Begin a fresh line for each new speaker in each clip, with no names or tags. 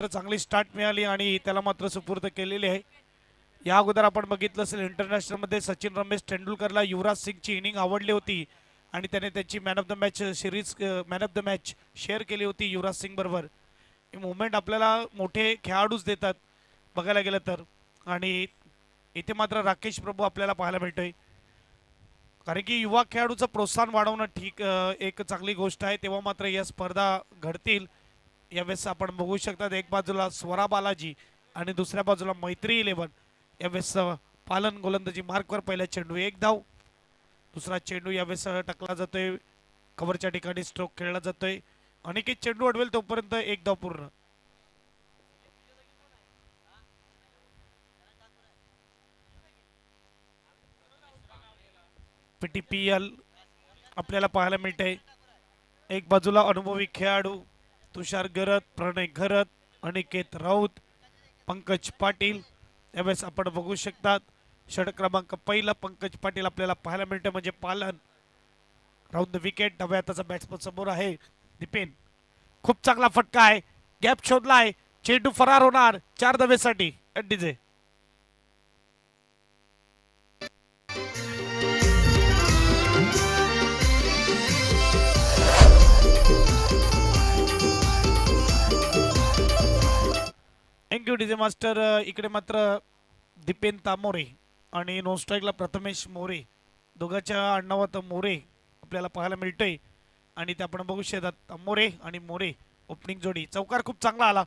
चांगली स्टार्ट मिळाली आणि त्याला मात्र सुपूर्द केलेली आहे। या अगोदर आपण बघितलं असेल इंटरनॅशनल मध्ये सचिन रमेश तेंडुलकरला युवराज सिंगची इनिंग आवडली होती आणि त्याने त्याची man of the match series man of the match share केली होती युवराज सिंग बरोबर। हे मुवमेंट आपल्याला मोठे खेळाडूच देतात बघायला गेलं तर, आणि इथे मात्र राकेश प्रभू आपल्याला पाहायला मिळतोय, कारण की युवा खेळाडूचं प्रोत्साहन वाढवणं ठीक एक चांगली गोष्ट आहे। तेव्हा मात्र या स्पर्धा घडतील। यावेळेस आपण बघू शकता एक बाजूला स्वरा बालाजी आणि दुसऱ्या बाजूला मैत्री 11। यावेळेस पालन गोलंदाजी मार्कवर पहिला चेंडू एक धाव, दुसरा चेंडू यावेळेस टकला जातोय, कव्हरच्या ठिकाणी स्ट्रोक खेळला जातोय, अनिकेत चेंडू अडवेल तोपर्यंत एक धाव पूर्ण। पीटीपीएल आपल्याला पाहायला मिळते, एक बाजूला अनुभवी खेळाडू तुषार गरत, प्रणय घरत, अनिकेत राऊत, पंकज पाटील। यावेळेस आपण बघू शकतात षटक क्रमांक पहिला पंकज पाटील आपल्याला पाहायला मिळते, म्हणजे पालन राऊंड द विकेट। डाव्या हाताचा बॅट्समन समोर आहे दीपेन, खूप चांगला फटका आहे, गॅप शोधला आहे, चेंडू फरार होणार 4 धावेसाठी डीजे। Thank you DJ master. इकडे मात्र दीपेन तामोरे आणि नॉन स्ट्राईकला प्रथमेश मोरे, दोघांच्या आडनावात मोरे आपल्याला पाहायला मिळतोय आणि ते आपण बघू शकतात तामोरे आणि मोरे ओपनिंग जोडी। चौकार खूप चांगला आला,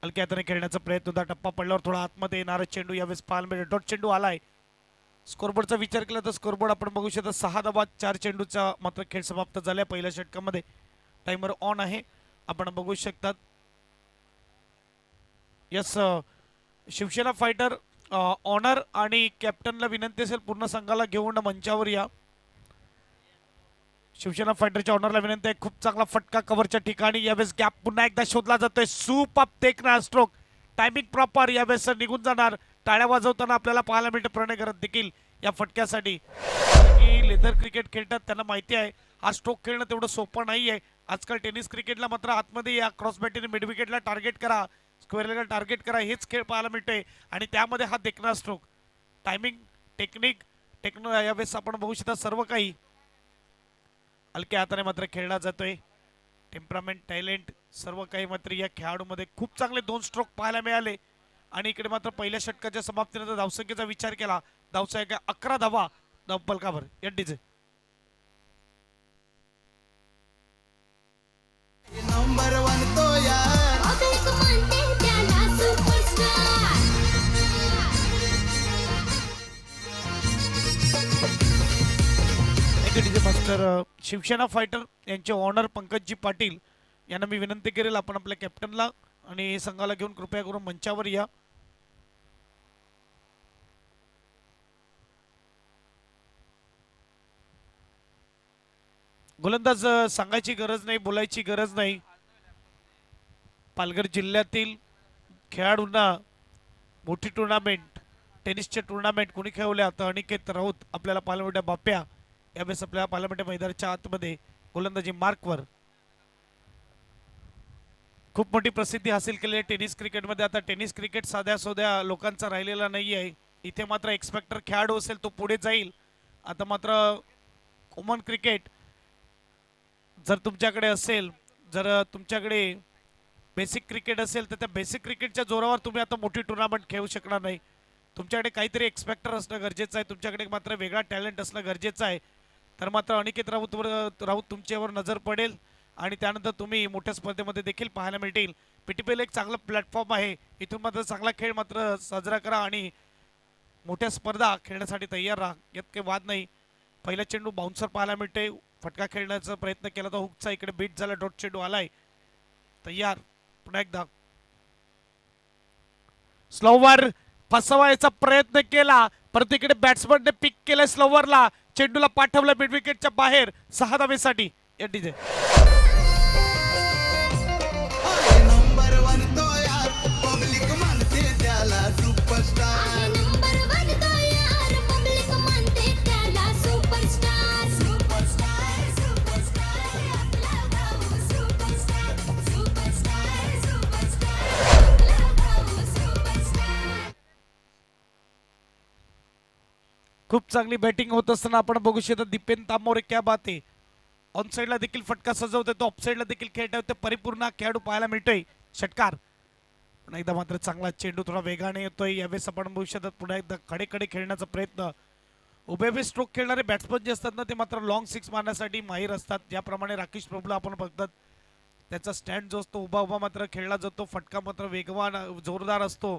हलक्या हाताने खेळण्याचा प्रयत्न होता, टप्पा पडल्यावर थोडा आतमध्ये येणारा चेंडू यावेळेस पाहायला मिळेल। डॉट चेंडू आलाय। स्कोरबोर्डचा विचार केला तर स्कोरबोर्ड आपण बघू शकता 6 धावा 4 चेंडूचा मात्र खेळ समाप्त झाला पहिल्या षटकामध्ये। टाइमर ऑन आहे, आपण बघू शकतात। यस, शिवसेना फायटर ऑनर आणि कॅप्टनला विनंती असेल पूर्ण संघाला घेऊन मंचावर या। शिवसेना फायटरच्या ऑनरला विनंती आहे, खूप चांगला फटका कव्हरच्या ठिकाणी, यावेळेस गॅप पुन्हा एकदा शोधला जातोय, सुपर टेकना स्ट्रोक, टायमिंग प्रॉपर, यावेळेस निघून जाणार। टाळ्या वाजवताना आपल्याला पाहायला मिळते प्रणय करत देखील या फटक्यासाठी, की लेदर क्रिकेट खेळतात त्यांना माहिती आहे हा स्ट्रोक खेळणं तेवढं सोपं नाही आहे। आजकाल टेनिस क्रिकेटला मात्र आतमध्ये या क्रॉस बॅटीने मिड विकेटला टार्गेट करा, स्क्वेअरला टार्गेट करा, हेच खेळ पाहायला मिळते आणि त्यामध्ये हा देखना स्ट्रोक, टायमिंग, टेक्निक, यावेळेस आपण बघू शकता सर्व काही हलक्या हाताने मात्र खेळला जातोय। टेम्परामेंट, टॅलेंट सर्व काही मात्र या खेळाडूमध्ये खूप चांगले 2 स्ट्रोक पाहायला मिळाले। आणि इकडे मात्र पहिल्या षटकाच्या समाप्तीनंतर धावसंख्येचा विचार केला, धावसंख्या 11 धावा धावपलकावर एनडीजे।
नंबर 1 तो यार
पब्लिक म्हणते त्याला superstar.
DJ master. Shivsena fighter यांचे ऑनर पंकजजी पाटील यांना मी विनंती करेल आपण आपल्या कॅप्टनला आणि संघाला घेऊन कृपया करून मंचावर या। गोलंदाज सांगायची गरज नाही, बोलायची गरज नाही, पालघर जिल्ह्यातील खेळाडूंना मोठी टुर्नामेंट, टेनिसचे टुर्नामेंट कोणी खेळवल्या तर अनिकेत राऊत आपल्याला पाहायला मिळते, बाप्या यावेळेस आपल्याला पाहायला मिळते मैदानाच्या आतमध्ये गोलंदाजी मार्कवर। खूप मोठी प्रसिद्धी हासिल केली आहे टेनिस क्रिकेटमध्ये। आता टेनिस क्रिकेट साध्या सोध्या लोकांचा राहिलेला नाही आहे, इथे मात्र एक्सपेक्टर खेळाडू असेल तो पुढे जाईल। आता मात्र कॉमन क्रिकेट जर तुमच्याकडे असेल, जर तुमच्याकडे बेसिक क्रिकेट असेल तर त्या बेसिक क्रिकेटच्या जोरावर तुम्ही आता मोठी टुर्नामेंट खेळू शकणार नाही। तुमच्याकडे काहीतरी एक्सपेक्टर असणं गरजेचं आहे, तुमच्याकडे मात्र वेगळा टॅलेंट असणं गरजेचं आहे, तर मात्र अनिकेत राऊत तुमच्यावर नजर पडेल आणि त्यानंतर तुम्ही मोठ्या स्पर्धेमध्ये देखील पाहायला मिळतील। पीटीपीएल एक चांगला प्लॅटफॉर्म आहे, इथून मात्र चांगला खेळ मात्र साजरा करा आणि मोठ्या स्पर्धा खेळण्यासाठी तयार राहा, यात काही वाद नाही। पहिला चेंडू बाउन्सर पाहायला मिळते, फटका खेळण्याचा प्रयत्न केला तर हुकचा इकडे बीट झाला, डॉट चेंडू आलाय तयार। पुन्हा एकदा स्लोवर फसवायचा प्रयत्न केला, परंतु इकडे बॅट्समनने पिक केलं स्लोवरला, चेंडूला पाठवलं मिड विकेटच्या बाहेर 6 धावेसाठी एनडीजे।
नंबर 1 तो यार पब्लिक म्हणते त्याला सुपरस्टार।
नंबर 1 तो यार पब्लिक म्हणते त्याला सुपरस्टार। सुपरस्टार सुपरस्टार आपला भाऊ सुपरस्टार। सुपरस्टार
खूप चांगली बॅटिंग होत असताना आपण बघू शकतो दीपेन तांबोरे क्या बात आहे. ऑन साईडला देखील फटका सजवतोय तो, ऑफ साईडला देखील खेळत आहे, परिपूर्ण खेळाडू पाहायला मिळतोय. षटकार पुन्हा एकदा मात्र चांगला चेंडू थोडा वेगाने येतोय. यावेळेस आपण बघू शकतो पुन्हा एकदा खडे खेळण्याचा प्रयत्न. उभे स्ट्रोक खेळणारे बॅट्समन जे असतात ना ते मात्र लॉंग सिक्स मारण्यासाठी माहीर असतात. ज्याप्रमाणे राकेश प्रभूला आपण बघतात त्याचा स्टँड जो असतो उभा मात्र खेळला जातो. फटका मात्र वेगवान जोरदार असतो,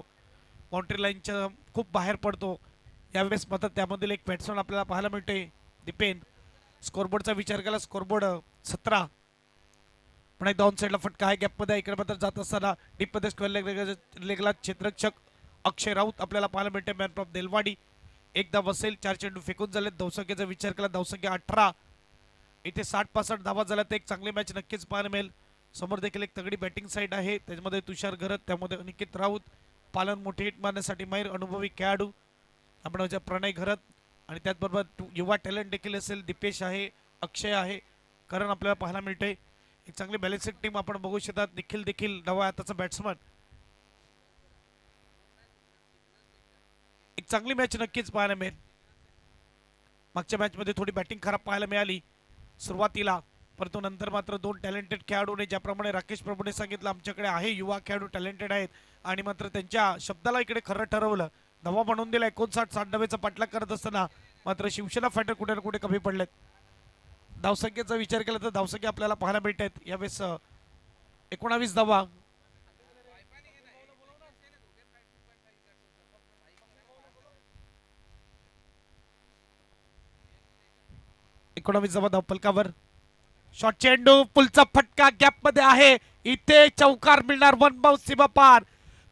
बाउंड्री लाईनच्या खूप बाहेर पडतो. यावेळेस मात्र त्यामधील एक बॅट्समन आपल्याला पाहायला मिळते दीपेन. स्कोरबोर्डचा विचार केला, स्कोरबोर्ड 17. पण एक डाऊन साईडला फटका आहे गॅपमध्ये. इकडे मात्र जात असताना डीपमध्ये स्क्वेअर लेगला क्षेत्ररक्षक अक्षय राऊत आपल्याला पाहायला मिळते. Man from Delwadi. एकदा बसेल, 4 चेंडू फेकून झाले. धावसंख्येचा विचार केला, धावसंख्या 18. इथे 60-65 धावा झाल्या तर एक चांगली मॅच नक्कीच पाहायला मिळेल. समोर देखील एक तगडी बॅटिंग साईड आहे, त्याच्यामध्ये तुषार घरत, त्यामध्ये अनिकेत राऊत. पालन मोठी हिट मारण्यासाठी माहीर अनुभवी खेळाडू आपण प्रणय घरत, आणि त्याचबरोबर युवा टॅलेंट देखील असेल. दीपेश आहे, अक्षय आहे, करण आपल्याला पाहायला मिळते. एक चांगली बॅलेन्सिंग टीम आपण बघू शकतात. निखिल देखील डावा हाताचा बॅट्समन. एक चांगली मॅच नक्कीच पाहायला मिळेल. मागच्या मॅच मध्ये थोडी बॅटिंग खराब पाहायला मिळाली सुरुवातीला, परंतु नंतर मात्र 2 टॅलेंटेड खेळाडूने, ज्याप्रमाणे राकेश प्रभूने सांगितलं आमच्याकडे आहे युवा खेळाडू टॅलेंटेड आहेत, आणि मात्र त्यांच्या शब्दाला इकडे खरं ठरवलं. धावा बनवून दिला. 59-60 धावेचा पाठलाग करत असताना मात्र शिवसेना फायटर कुठे ना कुठे कमी पडलेत. धावसंख्येचा विचार केला तर धावसंख्या आपल्याला पाहायला मिळत आहेत यावेळेस 19 धावा. धावपलकावर शॉट, चेंडू, पुलचा फटका गॅप मध्ये आहे. इथे चौकार मिळणार. 1 बाउन्स सीमा पार.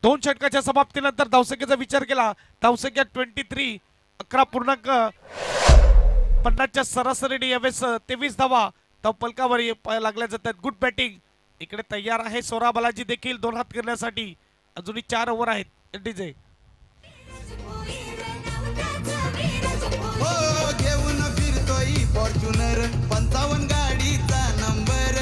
2 षटकाच्या समाप्तीनंतर धावसंख्येचा विचार केला, धावसंख्या 23. 11.50च्या सरासरीने यावेळेस 23 धावा धावपलकावर लागल्या जातात. गुड बॅटिंग इकडे तयार आहे. सोरा बालाजी देखील 2 हात करण्यासाठी. अजूनही 4 ओव्हर आहेत डीजे.
हो घेऊन फिरतोय फॉर्च्युनर 55 गाडीचा नंबर.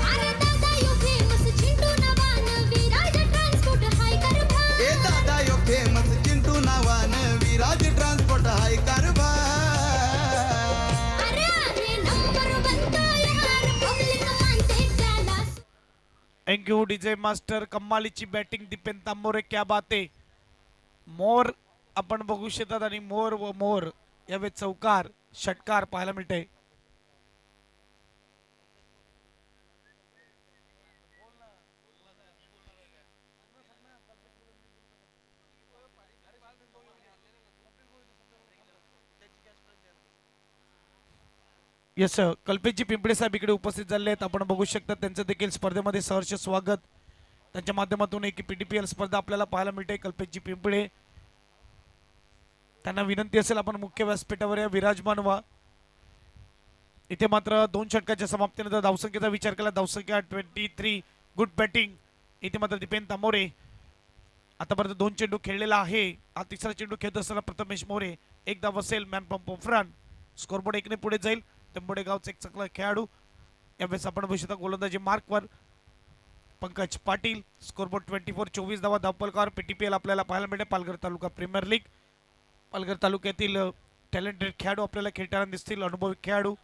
अरे दादा यो फेमस चिंटू नावानं विराज ट्रान्सपोर्ट हाय कारभार.
ए दादा यो फेमस चिंटू नावानं विराज ट्रान्सपोर्ट हाय कारभार.
अरे अरे नंबर 1 तो यार पब्लिक मानते त्याला.
Thank you DJ master. कम्मालीची बॅटिंग दीपेन तांबोरे, क्या बात आहे. मोर आपण बघू शकतात, आणि मोर व मोर यावेळेस चौकार षटकार पाहायला मिळते. यस, कल्पेशजी पिंपळे साहेब इकडे उपस्थित झाले आहेत. आपण बघू शकता त्यांचं देखील स्पर्धेमध्ये सहर्ष स्वागत. त्यांच्या माध्यमातून एक PTPL स्पर्धा आपल्याला पाहायला मिळते. कल्पेशजी पिंपळे, त्यांना विनंती असेल आपण मुख्य व्यासपीठावर या विराजमान व्हा. इथे मात्र 2 षटकाच्या समाप्तीनंतर धावसंख्येचा विचार केला, धावसंख्या 23. गुड बॅटिंग इथे मात्र दीपेन तांबोरे. आतापर्यंत 2 चेंडू खेळलेला आहे. हा 3रा चेंडू खेळत असताना प्रथमेश मोरे. एकदा बसेल, मॅन फ्रॉम पोफरान. स्कोरबोर्ड 1 ने पुढे जाईल. तंबोडे गावचा एक चांगला खेळाडू. यावेळेस आपण बघू शकता गोलंदाजी मार्कवर पंकज पाटील. स्कोरबोर्ड 24. 24 धावा धावपलकावर. PTPL आपल्याला पाहायला मिळते. पालघर तालुका प्रीमियर लीग. पालघर तालुक्यातील टॅलेंटेड खेळाडू आपल्याला खेळताना दिसतील. अनुभवी खेळाडू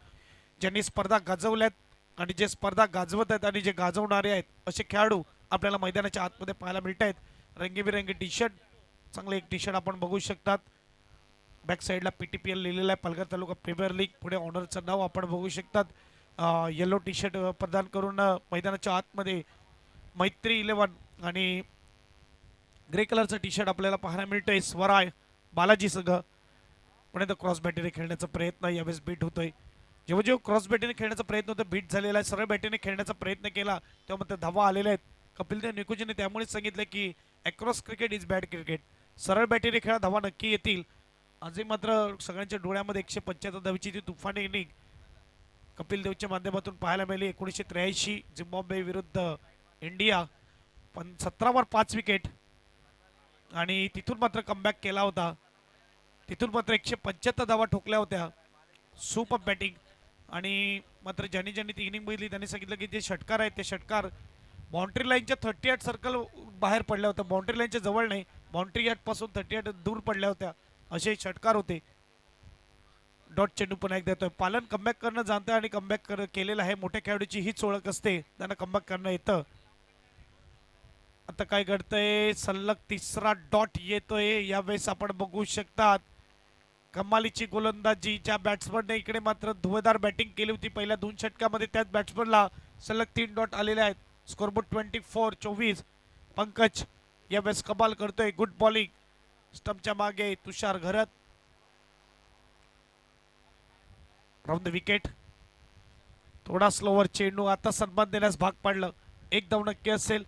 ज्यांनी स्पर्धा गाजवल्यात, आणि जे स्पर्धा गाजवत आहेत आणि जे गाजवणारे आहेत असे खेळाडू आपल्याला मैदानाच्या आतमध्ये पाहायला मिळत आहेत. रंगीबिरंगी टी शर्ट, चांगले एक टी शर्ट आपण बघू शकतात. बॅक साईडला PTPL लिहिलेला आहे, पालघर तालुका प्रीमियर लीग. पुढे ऑनरचं नाव आपण बघू शकतात. येलो टी शर्ट प्रदान करून मैदानाच्या आतमध्ये मैत्री 11 आणि ग्रे कलरचा टी शर्ट आपल्याला पाहायला मिळतोय. स्वराय बालाजी सगळं पुढे क्रॉस बॅटीने खेळण्याचा प्रयत्न यावेळेस बीट होतोय. जेव्हा जेव्हा क्रॉस बॅटीने खेळण्याचा प्रयत्न होतो बीट झालेला आहे. सरळ बॅटीने खेळण्याचा प्रयत्न केला तेव्हा मात्र धावा आलेल्या आहेत. कपिल देव निकुंजने त्यामुळेच सांगितलं की across cricket is bad cricket. सरळ बॅटीने खेळा, धावा नक्की येतील. आजही मात्र सगळ्यांच्या डोळ्यामध्ये 175 धावीची ती तुफानी इनिंग कपिल देवच्या माध्यमातून पाहायला मिळाली. 1983 झिम्बाब्वे विरुद्ध इंडिया, पण 17 5 विकेट, आणि तिथून मात्र कमबॅक केला होता. तिथून मात्र 175 धावा ठोकल्या होत्या. Super batting. आणि मात्र ज्यांनी ज्यांनी ती इनिंग बघितली त्यांनी सांगितलं की जे षटकार आहेत ते षटकार बाउंड्री लाईनच्या 38 सर्कल बाहेर पडल्या होत्या. बाउंड्री लाईनच्या जवळ नाही, बाउंड्री यार्ड पासून 38 दूर पडल्या होत्या असे षटकार होते. डॉट चेंडू पुन्हा एकदा येतोय. पालन कमबॅक करणं जाणतं आणि कमबॅक केलेलं आहे. मोठ्या खेळाडूची हीच ओळख असते, त्यांना कमबॅक करणं येतं. आता काय घडतंय, सलग तिसरा डॉट येतोय. यावेळेस आपण बघू शकतात कमालीची गोलंदाजी ज्या बॅट्समनने इकडे मात्र धुवेदार बॅटिंग केली होती पहिल्या 2 षटकामध्ये, त्याच बॅट्समनला सलग 3 डॉट आलेले आहेत. स्कोरबोर्ड 24. पंकज यावेळेस कमाल करतोय. Good bowling. स्टंपच्या मागे Tushar Gharat. Round the wicket. थोडा स्लोवर चेंडू, आता सन्मान देण्यास भाग पाडलं. एक धाव नक्की असेल.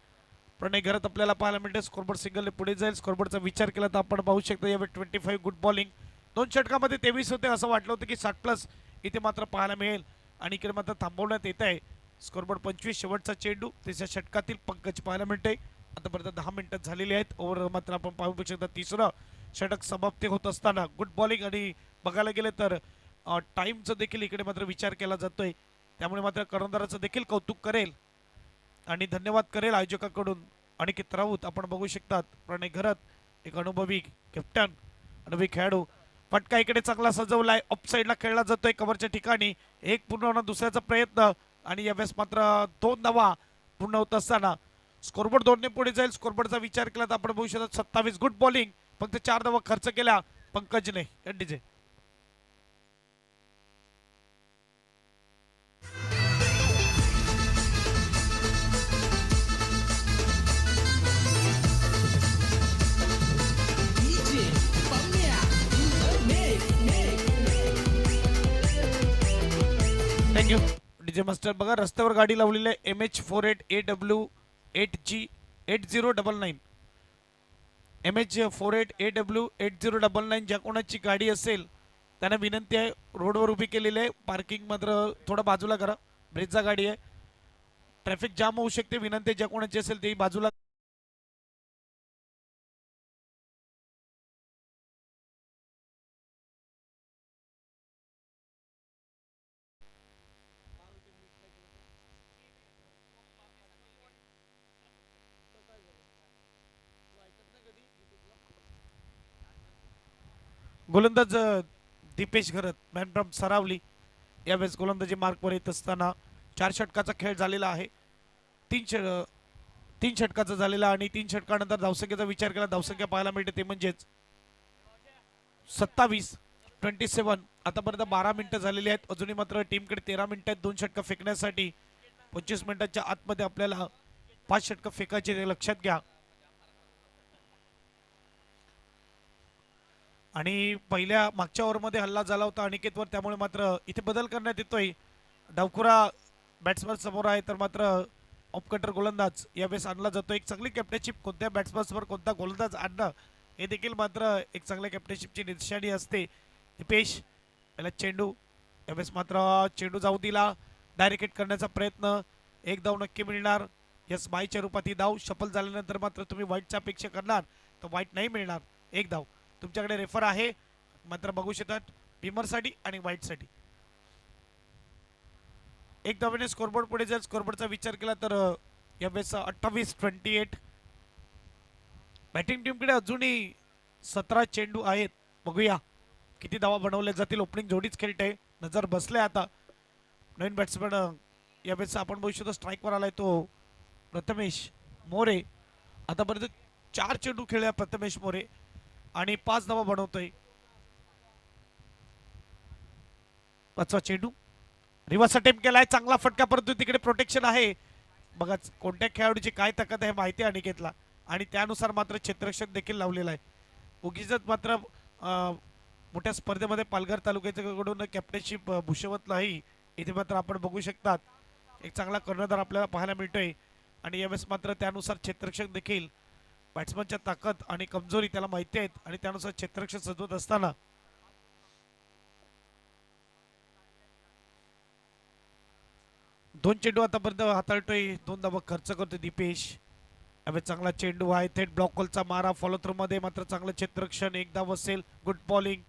प्रणय घरात आपल्याला पाहायला मिळते. स्कोरबोर्ड सिंगलने पुढे जाईल. स्कोरबोर्डचा विचार केला तर आपण पाहू शकतो यावेळी 25 गुड बॉलिंग. 2 षटकामध्ये 23 होते, असं वाटलं होतं की 60+ इथे मात्र पाहायला मिळेल आणि इकडे मात्र थांबवण्यात येत आहे. स्कोरबोर्ड 25. शेवटचा चेंडू तिसऱ्या षटकातील पंकज पाहायला मिळते. आतापर्यंत 10 मिनिटं झालेली आहेत. ओव्हर मात्र आपण पाहू शकता तिसरं षटक समाप्ती होत असताना गुड बॉलिंग. आणि बघायला गेले तर टाईमचं देखील इकडे मात्र विचार केला जातोय, त्यामुळे मात्र कर्णधाराचं देखील कौतुक करेल आणि धन्यवाद करेल आयोजकाकडून. अनिकेत राऊत आपण बघू शकतात. प्रणय घरत एक अनुभवी कॅप्टन, अनुभवी खेळाडू. फटका इकडे चांगला सजवलाय. ऑफ साईडला खेळला जातोय कव्हरच्या ठिकाणी. एक पूर्ण होणं, दुसऱ्याचा प्रयत्न आणि यावेळेस मात्र 2 धावा पूर्ण होत असताना स्कोरबोर्ड 2 ने पुढे जाईल. स्कोरबोर्डचा विचार केला तर आपण बघू शकतो 27 गुड बॉलिंग. फक्त 4 धावा खर्च केल्या पंकजने. DJ thank you. डीजे मास्टर बघा रस्त्यावर गाडी लावलेली आहे. MH48AW8G8099. MH48AW8099 ज्या कोणाची गाडी असेल त्यांना विनंती आहे, रोडवर उभी केलेली आहे. पार्किंग मात्र थोडं बाजूला करा. ब्रिजचा गाडी आहे, ट्रॅफिक जाम होऊ शकते. विनंती आहे ज्या कोणाची असेल ते बाजूला. गोलंदाज दीपेश घरत मॅन फ्रॉम सरावली यावेळेस गोलंदाजी मार्कवर येत असताना 4 षटकाचा खेळ झालेला आहे. 3 षटकाचा झालेला आणि 3 षटकानंतर धावसंख्येचा विचार केला. धावसंख्या पाहायला मिळते ते म्हणजेच 27. आतापर्यंत 12 मिनिटं झालेली आहेत. अजूनही मात्र टीमकडे 13 मिनिटं आहेत 2 षटकं फेकण्यासाठी. 25 मिनिटांच्या आतमध्ये आपल्याला 5 षटकं फेकायचे ते लक्षात घ्या. आणि पहिल्या मागच्या ओव्हरमध्ये हल्ला झाला होता अनिकेतवर, त्यामुळे मात्र इथे बदल करण्यात येतोय. डावखुरा बॅट्समन समोर आहे तर मात्र ऑफ कटर गोलंदाज यावेळेस आणला जातो. एक चांगली कॅप्टनशिप कोणत्या बॅट्समनवर कोणता गोलंदाज आणणं हे देखील मात्र एक चांगल्या कॅप्टनशिपची निशाणी असते. दीपेश याला चेंडू, यावेळेस मात्र चेंडू जाऊ दिला. डायरेक्ट हिट करण्याचा प्रयत्न. एक धाव नक्की मिळणार. यस बायच्या रूपात ही धाव. शफल झाल्यानंतर मात्र तुम्ही वाईटच्या अपेक्षा करणार तर वाईट नाही मिळणार. एक धाव तुमच्याकडे रेफर आहे मात्र बघू शकतात बिमरसाठी आणि व्हाईटसाठी. एक धावेने स्कोरबोर्ड पुढे जर स्कोरबोर्डचा विचार केला तर यावेळेस 28-28. बॅटिंग टीमकडे अजूनही 17 चेंडू आहेत. बघूया किती धावा बनवल्या जातील. ओपनिंग जोडीच खेळते, नजर बसले. आता नवीन बॅट्समॅन यावेळेस आपण बघू शकतो स्ट्राईकवर आलाय तो प्रथमेश मोरे. आतापर्यंत 4 चेंडू खेळल्या प्रथमेश मोरे आणि 5 धावा बनवतोय. 5वा चेंडू रिव्हर्स अटेम्प्ट केलाय. चांगला फटका, परंतु तिकडे प्रोटेक्शन आहे. बघा कोणत्या खेळाडूची काय ताकद आहे माहिती आहे अनिकेतला आणि त्यानुसार मात्र क्षेत्ररक्षक देखील लावलेला आहे. उगीच मात्र मोठ्या स्पर्धेमध्ये पालघर तालुक्याकडून कॅप्टनशिप भूषवत नाही. इथे मात्र आपण बघू शकतात एक चांगला कर्णधार आपल्याला पाहायला मिळतोय आणि यावेळेस मात्र त्यानुसार क्षेत्ररक्षक देखील बॅट्समनच्या ताकद आणि कमजोरी त्याला माहिती आहेत आणि त्यानुसार क्षेत्ररक्षक सजवत असताना 2 चेंडू आतापर्यंत हाताळतोय. 2 धावा खर्च करतोय दीपेश. यावेळेस चांगला चेंडू आहे. थेट ब्लॉक कॉलचा मारा. फॉलो थ्रू मध्ये मात्र चांगलं क्षेत्ररक्षण. एक धाव असेल. Good bowling.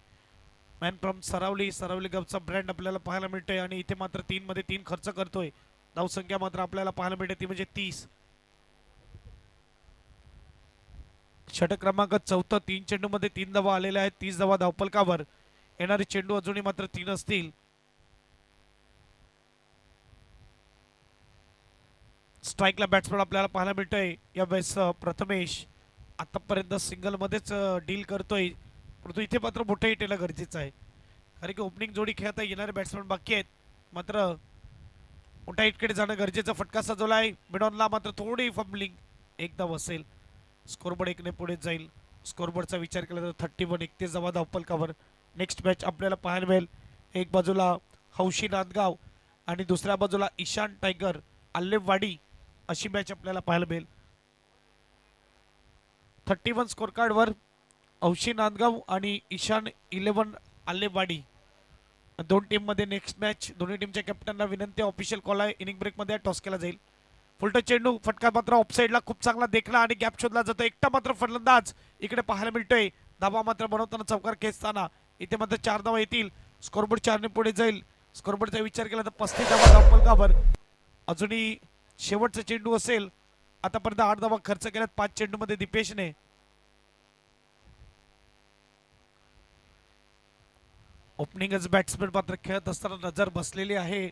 Man from Saravali. Saravali गपचा ब्रँड आपल्याला पाहायला मिळतोय आणि इथे मात्र 3 मध्ये 3 खर्च करतोय. धावसंख्या मात्र आपल्याला पाहायला मिळते ती म्हणजे 30. षटक क्रमांक 4 3 चेंडू मध्ये 3 धावा आलेल्या आहेत 30 धावा धावफलकावर येणारे चेंडू अजूनही मात्र 3 असतील. स्ट्राईकला बॅट्समन आपल्याला पाहायला मिळतोय यावेळेस प्रथमेश आतापर्यंत सिंगल मध्येच डील करतोय परंतु इथे मात्र मोठं हिट येणं गरजेचं आहे कारण की ओपनिंग जोडी खेळता येणारे बॅट्समन बाकी आहेत मात्र मोठा हिटकडे जाणं गरजेचं. फटका सजवला आहे मिडॉनला मात्र थोडी फंबलिंग एक धाव असेल. स्कोरबोर्ड 1 ने पुढे जाईल. स्कोरबोर्डचा विचार केला तर 31 31 धावा धावफलकावर. नेक्स्ट मॅच आपल्याला पाहायला मिळेल एक बाजूला हौशी नांदगाव आणि दुसऱ्या बाजूला ईशान टायगर आल्लेवाडी अशी मॅच आपल्याला पाहायला मिळेल. 31 स्कोर कार्डवर हौशी नांदगाव आणि ईशान 11 आल्लेवाडी दोन टीम मध्ये नेक्स्ट मॅच. दोन्ही टीमच्या कॅप्टनला विनंती ऑफिशियल कॉल आहे. इनिंग ब्रेक मध्ये टॉस केला जाईल. फुलटच चेंडू फटका मात्र ऑफसाईडला खूप चांगला देखला आणि गॅप शोधला जातो. एकटा मात्र फलंदाज इकडे पाहायला मिळतोय. धाबा मात्र बनवताना चौकार खेचताना इथे मात्र 4 धावा येतील. स्कोरबोर्ड 4 ने पुढे जाईल. स्कोरबोर्डचा विचार केला तर 35 धावा धावफलकावर. अजूनही शेवटचा चेंडू असेल. आतापर्यंत 8 धावा खर्च केल्यात 5 चेंडू मध्ये दीपेशने. ओपनिंगच बॅट्समॅन मात्र खेळत असताना नजर बसलेली आहे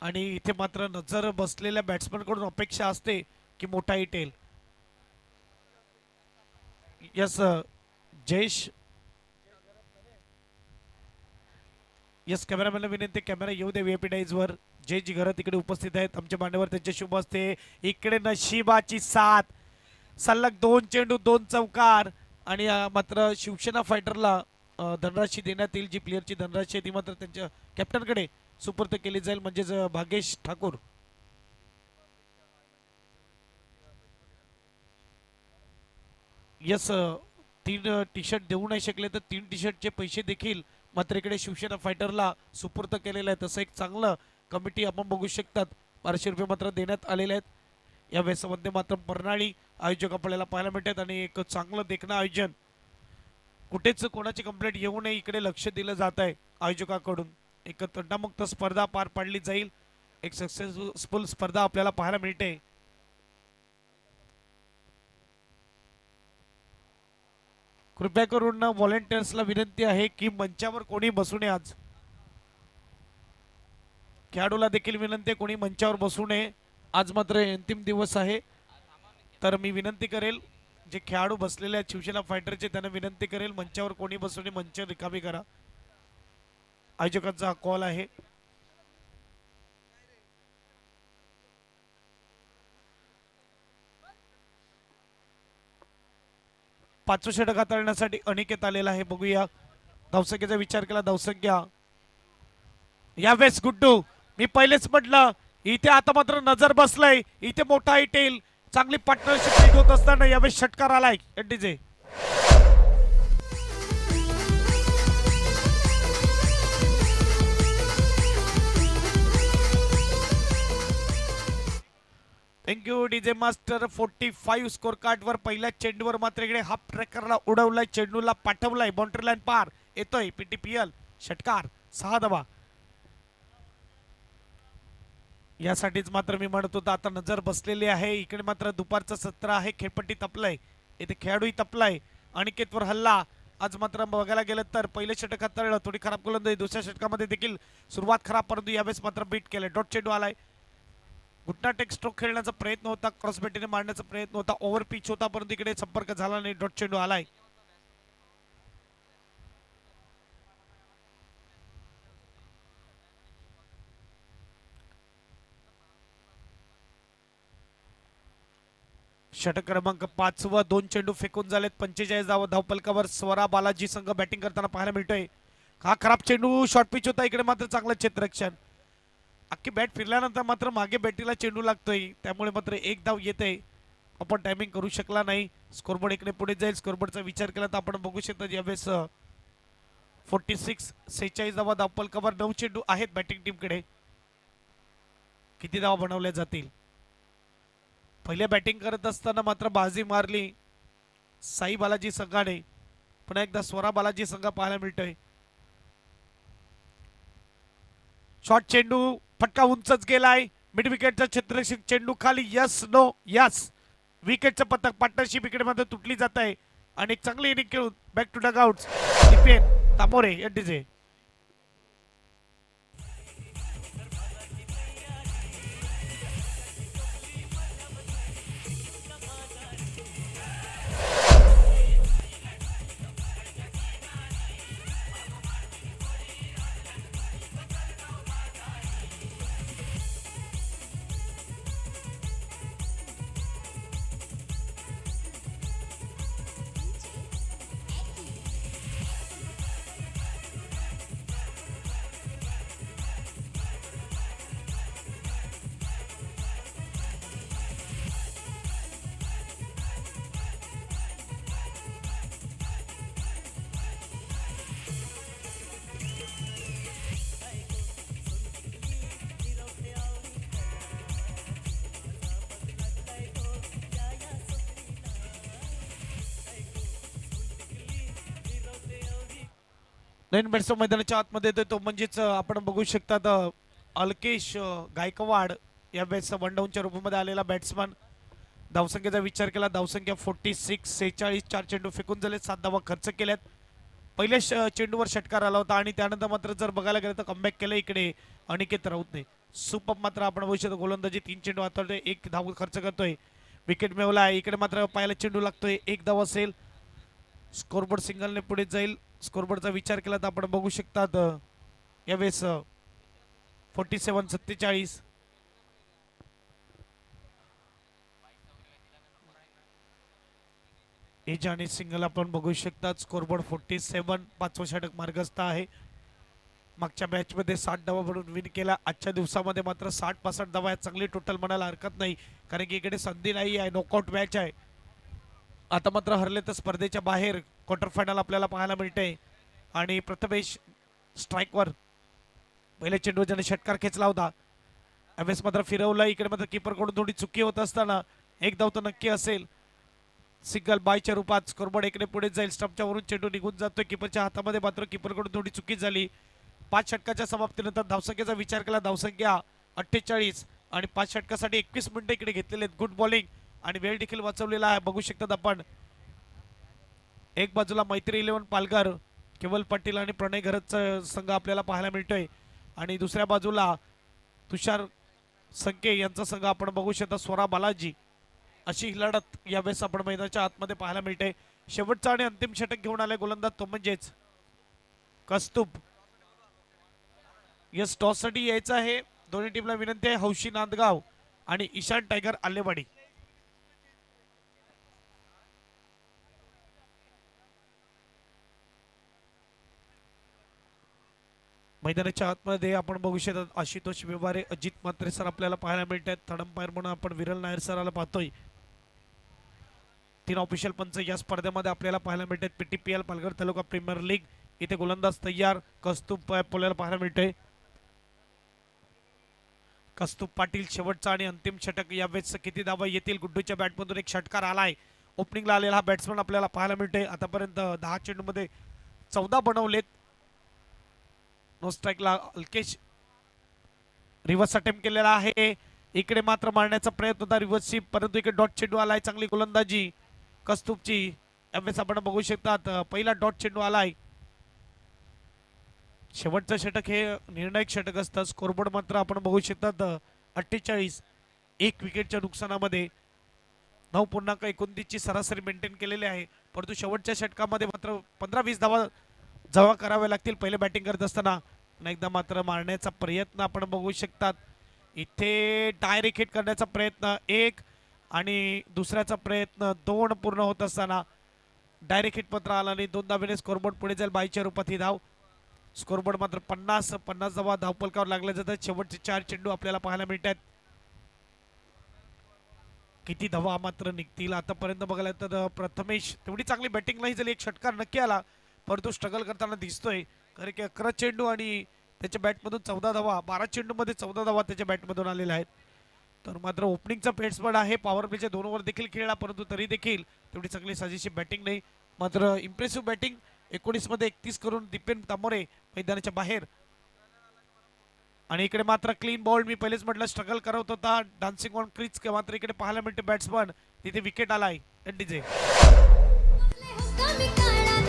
आणि इथे मात्र नजर बसलेल्या बॅट्समॅन कडून अपेक्षा असते की मोठा हिट येईल. यस जयेश यस कॅमेरामॅनला विनंती कॅमेरा येऊ दे व्हीआयपी डाईज वर. जे जी घरं तिकडे उपस्थित आहेत आमच्या मांडीवर त्यांचे शुभ असते. इकडे नशिबाची साथ सलग 2 चेंडू 2 चौकार आणि मात्र शिवसेना फायटरला धनराशी देण्यात येईल. जी प्लेअरची धनराशी आहे ती मात्र त्यांच्या कॅप्टनकडे सुपूर्द केली जाईल म्हणजेच Bhagesh Thakur. Yes 3 T shirt देऊ नाही शकले तर 3 टी शर्टचे पैसे देखील मात्र इकडे शिवसेना फायटरला सुपूर्द केलेलं आहे. तसं एक चांगलं कमिटी आपण बघू शकतात. 1200 रुपये मात्र देण्यात आलेले आहेत. या वेळेसमध्ये मात्र प्रणाली आयोजक आपल्याला पाहायला मिळतात आणि एक चांगलं देखणं आयोजन. कुठेच कोणाची कंप्लेंट येऊ नये इकडे लक्ष दिलं जात आहे आयोजकाकडून. एक तंटामुक्त स्पर्धा पार पाडली जाईल. एक सक्सेसफुल स्पर्धा आपल्याला पाहायला मिळते. कृपया करून व्हॉलेंटियर्सला विनंती आहे की मंचावर कोणी बसू नये. आज खेळाडूला देखील विनंती आहे कोणी मंचावर बसू नये. आज मात्र अंतिम दिवस आहे तर मी विनंती करेल जे खेळाडू बसलेले आहेत शिवसेना फायटरचे त्यांना विनंती करेल मंचावर कोणी बसू नये. मंच रिकामी करा. आयोजकांचा कॉल आहे. पाचवं षटक हाताळण्यासाठी अनिकेत आलेला आहे. बघूया धावसंख्येचा विचार केला. धावसंख्या यावेळेस गुड्डू मी पहिलेच म्हटलं इथे आता मात्र नजर बसलाय. इथे मोठा हिट येईल. चांगली पार्टनरशिप होत असताना यावेळेस षटकार आलाय NDJ. Thank you DJ master. 45 score card वर पहिल्या चेंडूवर मात्र इकडे हाफ ट्रॅकरला उडवलाय. चेंडूला पाठवलाय बाउंड्री लाईन पार. येतोय पीटीपीएल षटकार 6 धावा. यासाठीच मात्र मी म्हणत होतो आता नजर बसलेली आहे. इकडे मात्र दुपारचं सत्र आहे. खेळपट्टी तपलाय. इथे खेळाडूही तपलाय. अनिकेतवर हल्ला. आज मात्र बघायला गेलं तर पहिले षटक हाताळलं थोडी खराब गोलंदाजी. दुसऱ्या षटकामध्ये देखील सुरुवात खराब परंतु यावेळेस मात्र बीट केलंय. डॉट चेंडू आलाय. घुटना टेक स्ट्रोक खेळण्याचा प्रयत्न होता. क्रॉस बॅटीने मारण्याचा प्रयत्न होता. ओव्हर पिच होता परंतु इकडे संपर्क झाला नाही. डॉट चेंडू आलाय. षटक क्रमांक 5 व 2 चेंडू फेकून झालेत. 45 धावफलकावर स्वरा बालाजी संघ बॅटिंग करताना पाहायला मिळतोय. हा खराब चेंडू शॉर्ट पिच होता. इकडे मात्र चांगलं क्षेत्ररक्षण. अख्खी बॅट फिरल्यानंतर मात्र मागे बॅटीला चेंडू लागतोय त्यामुळे मात्र एक धाव येते. आपण टायमिंग करू शकला नाही. स्कोरबोर्ड इकडे पुढे जाईल. स्कोरबोर्डचा विचार केला तर आपण बघू शकता यावेळेस 46 धावफलकावर 9 चेंडू आहेत बॅटिंग टीमकडे. किती धावा बनवल्या जातील. पहिल्या बॅटिंग करत असताना मात्र बाजी मारली साई बालाजी संघाने. पुन्हा एकदा स्वरा बालाजी संघ पाहायला मिळतोय. शॉर्ट चेंडू फटका उंचच गेलाय. मिड विकेटचा क्षेत्ररक्षक चेंडू खाली. Yes no yes. विकेटचं पतक पार्टनरशिप इकडे मात्र तुटली जात आहे. आणि एक चांगली इनिंग खेळून back to dugouts Dipen Tamore NTJ. नवीन बॅट्समन मैदानाच्या आतमध्ये येतोय तो म्हणजेच आपण बघू शकतात अल्केश गायकवाड या बॅट्सचा वन डाऊनच्या रूपामध्ये आलेला बॅट्समन. धावसंख्येचा विचार केला, धावसंख्या 46, 46, 4 चेंडू फेकून झाले, 7 धावा खर्च केल्यात. पहिल्या चेंडूवर षटकार आला होता आणि त्यानंतर मात्र जर बघायला गेलं तर कमबॅक केलं इकडे अनिकेत राऊतने. सुपर मात्र आपण बघू शकतो गोलंदाजी 3 चेंडू हाताळतोय, 1 धाव खर्च करतोय, विकेट मिळवला आहे. इकडे मात्र पायाला चेंडू लागतोय, 1 धाव असेल, स्कोरबोर्ड सिंगलने पुढे जाईल. स्कोरबोर्डचा विचार केला तर आपण बघू शकतात यावेळेस 47-47 एज आणि सिंगल आपण बघू शकतात. स्कोरबोर्ड 47, 5वं षटक मार्गस्थ आहे. मागच्या मॅच मध्ये 60 धावा म्हणून विन केला. आजच्या दिवसामध्ये मात्र 60-65 धावा आहेत, चांगली टोटल म्हणायला हरकत नाही, कारण की इकडे संधी नाही आहे, नॉकआउट मॅच आहे. आता मात्र हरले तर स्पर्धेच्या बाहेर क्वार्टर फायनल आपल्याला पाहायला मिळते. आणि प्रथमेश स्ट्राईकवर पहिल्या चेंडूवर ज्याने षटकार खेचला होता, यावेळेस मात्र फिरवला. इकडे मात्र कीपरकडून थोडी चुकी होत असताना 1 धाव तर नक्की असेल. सिंगल बायच्या रूपात स्कोरबोर्ड इकडे पुढे जाईल, स्टंपच्या वरून चेंडू निघून जातोय कीपरच्या हातामध्ये, मात्र कीपरकडून थोडी चुकी झाली. 5 षटकाच्या समाप्तीनंतर धावसंख्येचा विचार केला, धावसंख्या 48 आणि 5 षटकासाठी 21 मिनिटं इकडे घेतलेले आहेत. गुड बॉलिंग आणि वेळ देखील वाचवलेला आहे. बघू शकतात आपण एक बाजूला मैत्री 11 पालघर, केवल पाटील आणि प्रणय घरतचा संघ आपल्याला पाहायला मिळतोय आणि दुसऱ्या बाजूला तुषार संके यांचा संघ आपण बघू शकता, स्वरा बालाजी. अशी ही लढत यावेळेस आपण मैदानाच्या आतमध्ये पाहायला मिळते. शेवटचा आणि अंतिम षटक घेऊन आले गोलंदाज तो म्हणजेच कस्तुभ. यस, टॉस साठी यायचं आहे. दोन्ही टीमला विनंती आहे, हौशी नांदगाव आणि ईशान टायगर आलेवाडी. मैदानाच्या आतमध्ये आपण बघू शकता आशुतोष व्यवहारे, अजित म्हात्रे सर आपल्याला पाहायला मिळतात. थर्ड अंपायर म्हणून आपण विरल नायर सराला पाहतोय. 3 ऑफिशियल पंच या स्पर्धेमध्ये आपल्याला पाहायला मिळतात. पीटीपीएल पालघर तालुका प्रीमियर लीग इथे गोलंदाज तयार कस्तुभ आपल्याला पाहायला मिळतोय. कस्तुभ पाटील शेवटचा आणि अंतिम षटक यावेळेस किती धावा येतील. गुड्डूच्या बॅटमधून एक षटकार आलाय. ओपनिंगला आलेला हा बॅट्समन आपल्याला पाहायला मिळतोय. आतापर्यंत 10 चेंडूमध्ये 14 बनवलेत. नो स्ट्राईकला अल्केश रिव्हर्स अटेम्प्ट केलेला आहे. इकडे मात्र मारण्याचा प्रयत्न होता रिव्हर्सची, परंतु इकडे डॉट चेंडू आलाय. चांगली गोलंदाजी कस्तुभची. यावेळेस आपण बघू शकतात पहिला डॉट चेंडू आलाय. शेवटचं षटक हे निर्णायक षटक असतं. स्कोरबोर्ड मात्र आपण बघू शकतात 48, 1 विकेटच्या नुकसानामध्ये 9.29 ची सरासरी मेंटेन केलेली आहे. परंतु शेवटच्या षटकामध्ये मात्र 15-20 धावा जमा कराव्या लागतील पहिले बॅटिंग करत असताना. एकदा मात्र मारण्याचा प्रयत्न आपण बघू शकतात. इथे डायरेक्ट हिट करण्याचा प्रयत्न 1 आणि दुसऱ्याचा प्रयत्न 2 पूर्ण होत असताना डायरेक्ट हिट मात्र आला नाही. 2 धावेने स्कोरबोर्ड पुढे जाईल. बाईच्या रूपात ही धाव. स्कोरबोर्ड मात्र 50 धावा धावपलकावर लागल्या जातात. शेवटचे 4 चेंडू आपल्याला पाहायला मिळतात. किती धावा मात्र निघतील आतापर्यंत बघायला तर प्रथमेश तेवढी चांगली बॅटिंग नाही झाली. एक षटकार नक्की आला, परंतु स्ट्रगल करताना दिसतोय, कारण की 11 चेंडू आणि त्याच्या बॅटमधून 14 धावा, 12 चेंडूमध्ये 14 धावा त्याच्या बॅटमधून आलेल्या आहेत. तर मात्र ओपनिंगचा बॅट्समन आहे. पॉवर प्लेच्या 2 ओव्हर देखील खेळला, परंतु तरी देखील तेवढी चांगली साजेशी बॅटिंग नाही. मात्र इम्प्रेसिव्ह बॅटिंग 19 मध्ये 31 करून दीपेन तामोरे मैदानाच्या बाहेर. आणि इकडे मात्र क्लीन बॉल, मी पहिलेच म्हटलं स्ट्रगल करत होता डान्सिंग ऑन क्रीज, मात्र इकडे पाहायला मिळते बॅट्समन तिथे विकेट आलाय एनडीजे.
कमी काळात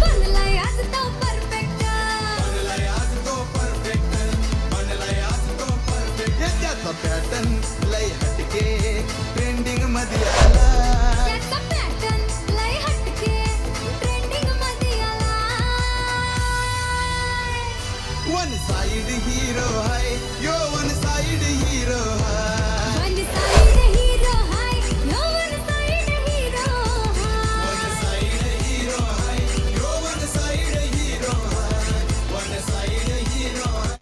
बनलाय आज तो परफेक्ट.
बनलाय आज तो परफेक्ट, बनलाय आज तो परफेक्ट. त्याचा पॅटर्न लय हटके, ट्रेंडिंग मध्ये आला.
त्याचा पॅटर्न लय हटके, ट्रेंडिंग मध्ये आलाय.
वन साइड हीरो हाय, यो वन साइड हीरो हाय.
वन साइड हीरो हाय, यो वन साइड हीरो हाय.
वन साइड हीरो हाय, यो वन साइड हीरो हाय. वन साइड हीरो हाय.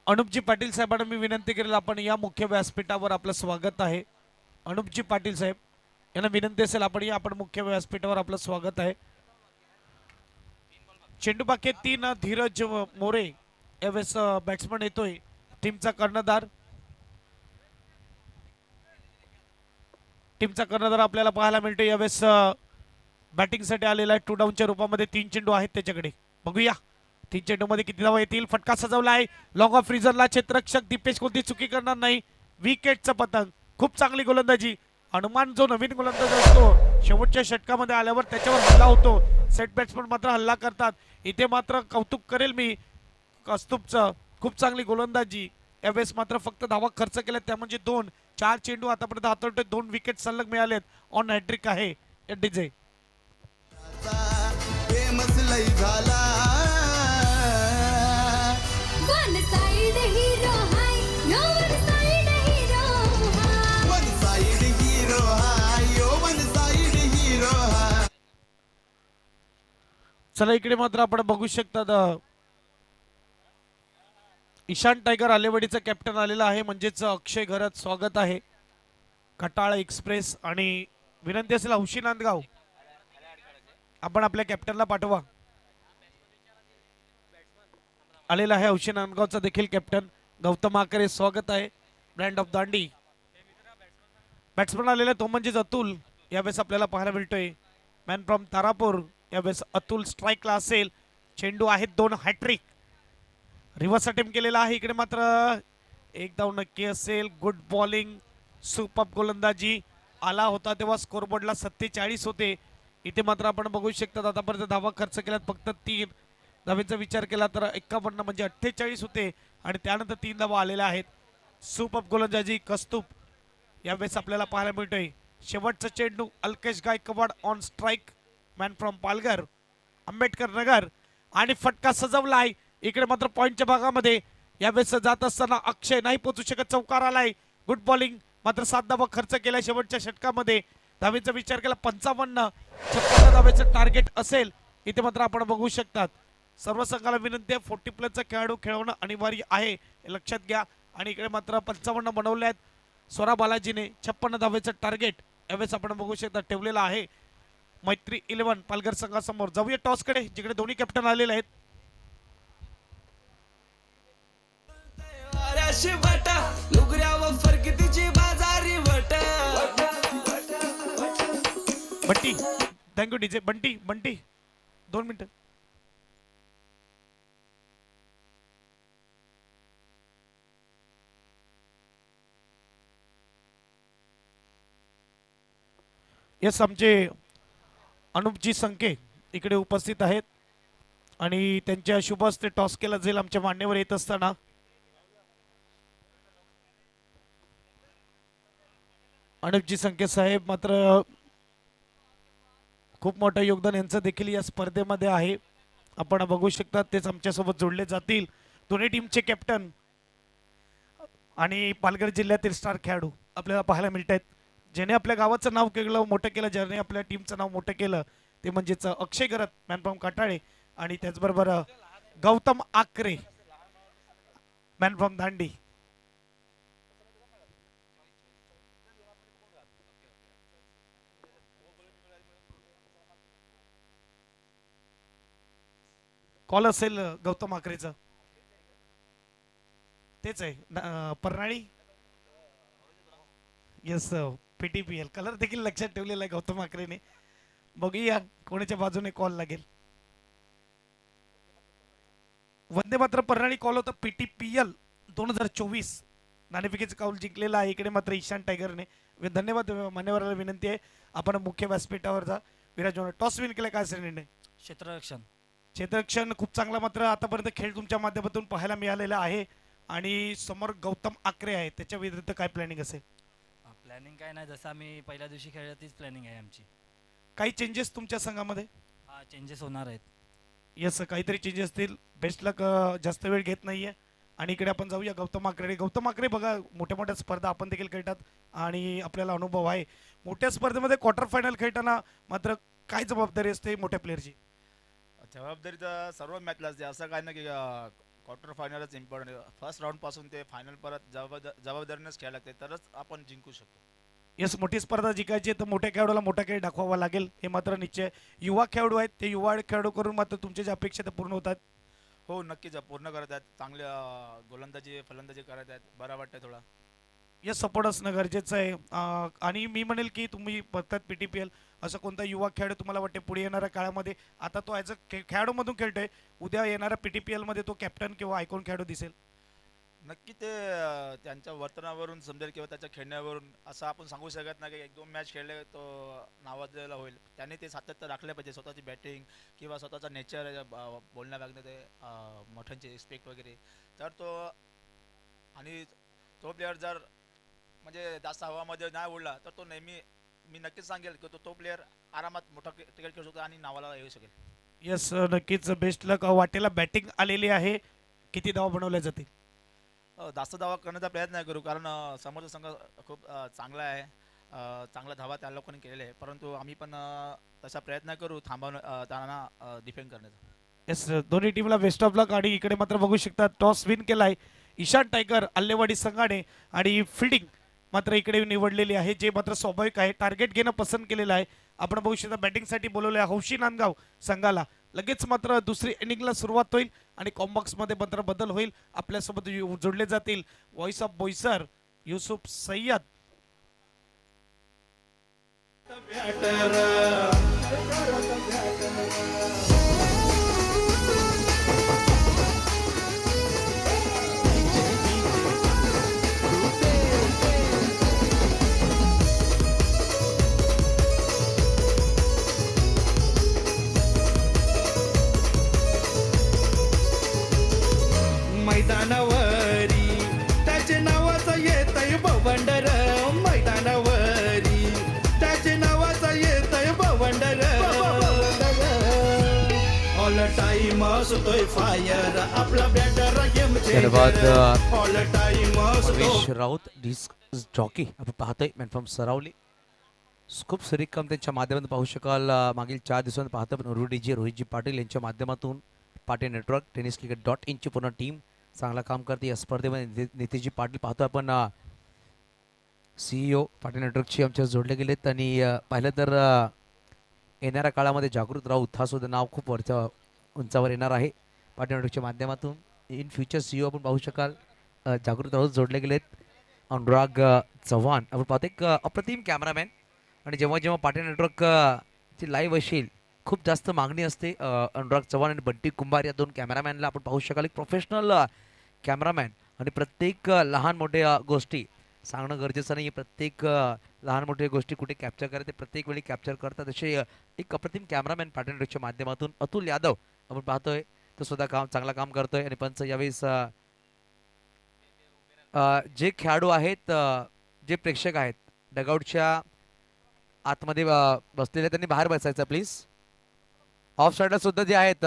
अनुपजी पाटील साहेबांना मी विनंती करेल, आपण या मुख्य व्यासपीठावर आपलं स्वागत आहे. अनुपजी पाटील साहेब यांना विनंती असेल, आपण मुख्य व्यासपीठावर आपलं स्वागत आहे. चेंडू बाकी 3 धीरज मोरे यावेळेस बॅट्समन येतोय, टीमचा कर्णधार. आपल्याला पाहायला मिळतोय यावेळेस बॅटिंगसाठी आलेला आहे. 2 डाऊनच्या रूपामध्ये 3 चेंडू आहेत त्याच्याकडे. बघूया 3 चेंडू मध्ये किती धावा येतील. फटका सजवला आहे लॉंग ऑफ रिझनला. क्षेत्ररक्षक दीपेश कोणती चुकी करणार नाही. विकेटचं पतंग, खूप चांगली गोलंदाजी. हनुमान जो नवीन गोलंदाज असतो शेवटच्या षटकामध्ये आल्यावर त्याच्यावर हल्ला होतो. सेट बॅट्समन मात्र हल्ला करतात. इथे मात्र कौतुक करेल मी कस्तुबचं, खूप चांगली गोलंदाजी. यावेळेस मात्र फक्त धावा खर्च केल्या त्या म्हणजे 2. 4 चेंडू आतापर्यंत हाताळतोय. 2 विकेट सलग मिळालेत. ऑन हॅट्रिक आहे डीजे.
फेमस लय झाला.
वन साइड हीरो हाय, यो वन साइड हीरो हाय.
वन साइड हीरो हाय, यो वन साइड हीरो हाय.
चला इकडे मात्र आपण बघू शकता ईशान टायगर आलेवाडीचा कॅप्टन आलेला आहे, म्हणजेच अक्षय घरात स्वागत आहे. खटाळ एक्सप्रेस आणि विनंती असेल हौशी नांदगाव आपण आपल्या कॅप्टनला पाठवा. आलेला आहे हौशी नांदगावचा देखील कॅप्टन गौतम आकरे, स्वागत आहे. ब्रँड ऑफ दांडी बॅट्समन आलेला तो म्हणजेच अतुल यावेळेस आपल्याला पाहायला मिळतोय. मॅन फ्रॉम तारापूर यावेळेस अतुल स्ट्राईकला असेल. चेंडू आहेत 2 हॅट्रिक. रिव्हर्स अटेम्प्ट केलेला आहे. इकडे मात्र 1 धाव नक्की असेल. गुड बॉलिंग, सुपर गोलंदाजी. आला होता तेव्हा स्कोरबोर्डला 47 होते. इथे मात्र आपण बघू शकता आतापर्यंत धावा खर्च केल्यात फक्त 3 धावेचा विचार केला तर 51 म्हणजे 48 होते आणि त्यानंतर 3 धावा आलेल्या आहेत. सुपर गोलंदाजी कस्तूप यावेळेस आपल्याला पाहायला मिळतोय. शेवटचा चेंडू Alkesh Gaikwad on strike, man from Palghar Ambedkar Nagar आणि फटका सजवला आहे. इकडे मात्र पॉइंटच्या भागामध्ये यावेळेस जात असताना अक्षय नाही पोहोचू शकत. चौकार आलाय. गुड बॉलिंग, मात्र 7 धावा खर्च केला शेवटच्या षटकामध्ये. धावेचा विचार केला 55, 56 धावेचं टार्गेट असेल. इथे मात्र आपण बघू शकतात सर्व संघाला विनंती आहे 40+ खेळाडू खेळवणं अनिवार्य आहे, हे लक्षात घ्या. आणि इकडे मात्र 55 बनवले आहेत स्वरा बालाजीने. 56 धावेचं टार्गेट यावेळेस आपण बघू शकता ठेवलेलं आहे. मैत्री 11 पालघर संघासमोर. जाऊया टॉसकडे जिकडे दोन्ही कॅप्टन आलेले आहेत. Bunty, thank you DJ. बंटी 2 मिनिटं. येस, आमचे अनुपजी संके इकडे उपस्थित आहेत आणि त्यांच्या शुभ हस्ते टॉस केला जाईल आमच्या मान्यवर येत असताना. अनुपजी संके साहेब मात्र खूप मोठं योगदान यांचं देखील या स्पर्धेमध्ये आहे. आपण बघू शकता तेच आमच्यासोबत जोडले जातील. दोन्ही टीमचे कॅप्टन आणि पालघर जिल्ह्यातील स्टार खेळाडू आपल्याला पाहायला मिळत आहेत. ज्याने आपल्या गावाचं नाव केलं मोठं केलं, ज्याने आपल्या टीमचं नाव मोठं केलं ते म्हणजेच अक्षय घरत मॅन फ्रॉम काटाळे आणि त्याचबरोबर Gautam Akre man from Dandi. Call असेल गौतम आकरेचं, तेच आहे परनाळी. येस, PTPL कलर देखील लक्षात ठेवलेला आहे गौतम आकरेने. बघूया कोणाच्या बाजूने कॉल लागेल. वंदे मात्र परनाळी कॉल होता PTPL 2024 नाणेफेकीचं काऊल जिंकलेलं आहे. इकडे मात्र ईशान टायगरने धन्यवाद. मान्यवराला विनंती आहे आपण मुख्य व्यासपीठावर जा. विराज टॉस विन केला, काय असेल निर्णय? क्षेत्ररक्षण खूप चांगला मात्र आतापर्यंत खेळ तुमच्या माध्यमातून पाहायला मिळालेला आहे आणि समोर गौतम आकरे आहे, त्याच्या विरुद्ध काय प्लॅनिंग असेल?
प्लॅनिंग काय नाही, जसं आम्ही पहिल्या दिवशी खेळलं तीच प्लॅनिंग आहे आमची.
काही चेंजेस तुमच्या संघामध्ये?
हा, चेंजेस होणार आहेत.
येस, काहीतरी चेंजेस असतील. बेस्ट लक. जास्त वेळ घेत नाहीये आणि इकडे आपण जाऊया गौतम आकरे. गौतम आकरे बघा, मोठ्या मोठ्या स्पर्धा आपण देखील खेळतात आणि आपल्याला अनुभव आहे. मोठ्या स्पर्धेमध्ये क्वार्टर फायनल खेळताना मात्र काय जबाबदारी असते मोठ्या प्लेअरची?
जबाबदारी तर सर्व मॅचला असते, असं काय ना की क्वार्टर फायनलच इम्पॉर्टंट. फर्स्ट राऊंड पासून ते फायनल परत जबाबदारीनेच खेळायला लागते, तरच आपण जिंकू शकतो.
येस, मोठी स्पर्धा जिंकायची तर मोठ्या खेळाडूला मोठा खेळ दाखवावा लागेल, हे मात्र निश्चय. युवा खेळाडू आहेत, ते युवा खेळाडू करून मात्र तुमच्या ज्या अपेक्षा त्या पूर्ण होतात.
हो, नक्कीच पूर्ण करत आहेत. चांगल्या गोलंदाजी फलंदाजी करत आहेत. बरं वाटतंय थोडा.
येस, सपोर्ट असणं गरजेचं आहे. आणि मी म्हणेल की तुम्ही बघतात PTPL, असं कोणता युवा खेळाडू तुम्हाला वाटते पुढे येणाऱ्या काळामध्ये, आता तो ॲज अ खेळाडूमधून खेळतोय, उद्या येणाऱ्या PTPL मध्ये तो कॅप्टन किंवा आयकॉन खेळाडू दिसेल?
नक्की ते त्यांच्या वर्तनावरून समजेल किंवा त्याच्या खेळण्यावरून असं आपण सांगू शकत नाही की 1-2 मॅच खेळले तो नावाजलेला होईल. त्याने ते सातत्य राखले पाहिजे, स्वतःची बॅटिंग किंवा स्वतःचा नेचर, बोलण्या वागणं, ते मोठ्यांची रिस्पेक्ट वगैरे. तर तो आणि तो प्लेअर जर म्हणजे जास्त हवामध्ये नाही उडला तर तो नेहमी, मी नक्कीच सांगेल की तो प्लेअर आरामात मोठा क्रिकेट खेळू शकतो आणि नावाला येऊ शकेल.
येस, नक्कीच बेस्ट लक. वाटेला बॅटिंग आलेली आहे, किती धावा बनवल्या जातील?
जास्त धावा करण्याचा प्रयत्न नाही करू, कारण समोरचा संघ खूप चांगला आहे. चांगला धावा त्या लोकांनी केलेले आहे, परंतु आम्ही पण तसा प्रयत्न करू त्यांना डिफेंड करण्याचा.
येस, दोन्ही टीमला बेस्ट ऑफ लक. आणि इकडे मात्र बघू शकता टॉस विन केलाय ईशान टायगर आल्लेवाडी संघाने आणि फिल्डिंग मात्र इकडे निवडलेली आहे, जे मात्र स्वाभाविक आहे. टार्गेट घेणं पसंत केलेलं आहे. आपण बघू शकता बॅटिंगसाठी बोलवलं आहे हौशी नांदगाव संघाला. लगेच मात्र दुसरी इनिंगला सुरुवात होईल आणि कॉम्बॉक्समध्ये मात्र बदल होईल. आपल्यासोबत जोडले जातील व्हॉइस ऑफ बोईसर युसुफ सय्यद.
मैदानावरी त्याचे नावाचं येतय बवंडर. मैदानावरी त्याचे नावाचं येतय बवंडर. ऑल टाइम असतोय फायर आपला बॅटर
धन्यवाद.
ऑल टाइम
महेश
असतो.
राऊत डिस्क जॉकी आपण पाहतोय मॅनफ्रॉम सरावली. खूप सरीकम त्यांच्या माध्यमातून पाहू शकाल. मागील 4 दिवसांत पाहतो पण रोहितजी पाटील यांच्या माध्यमातून पाटील नेटवर्क tenniscricket.in ची पूर्ण टीम चांगला काम करते या स्पर्धेमध्ये. नितीशजी पाटील पाहतो आपण, CEO पाटील नेटवर्कची आमच्या जोडले गेलेत. आणि पाहिलं तर येणाऱ्या काळामध्ये जागृत राऊत हा सुद्धा नाव खूप वरच्या उंचावर येणार आहे पाटील नेटवर्कच्या माध्यमातून. इन फ्युचर CEO आपण पाहू शकाल जागृत राऊत जोडले गेलेत. अनुराग चव्हाण आपण पाहतो एक अप्रतिम कॅमेरामॅन. आणि जेव्हा जेव्हा पाटील नेटवर्क ची लाईव्ह असेल खूप जास्त मागणी असते. अनुराग चव्हाण आणि बंटी कुंभार या 2 कॅमेरामॅनला आपण पाहू शकाल. एक प्रोफेशनल कॅमेरामॅन आणि प्रत्येक लहान मोठ्या गोष्टी सांगणं गरजेचं नाही. प्रत्येक लहान मोठ्या गोष्टी कुठे कॅप्चर करायचे प्रत्येक वेळी कॅप्चर करतात, असे एक अप्रतिम कॅमेरामॅन पाटील नेटवर्कच्या माध्यमातून. अतुल यादव आपण पाहतोय तो सुद्धा चांगला काम करतोय. आणि पंच यावेळेस जे खेळाडू आहेत, जे प्रेक्षक आहेत डगआउटच्या आतमध्ये बसलेले, त्यांनी बाहेर बसायचं प्लीज. ऑफ साईडला सुद्धा जे आहेत,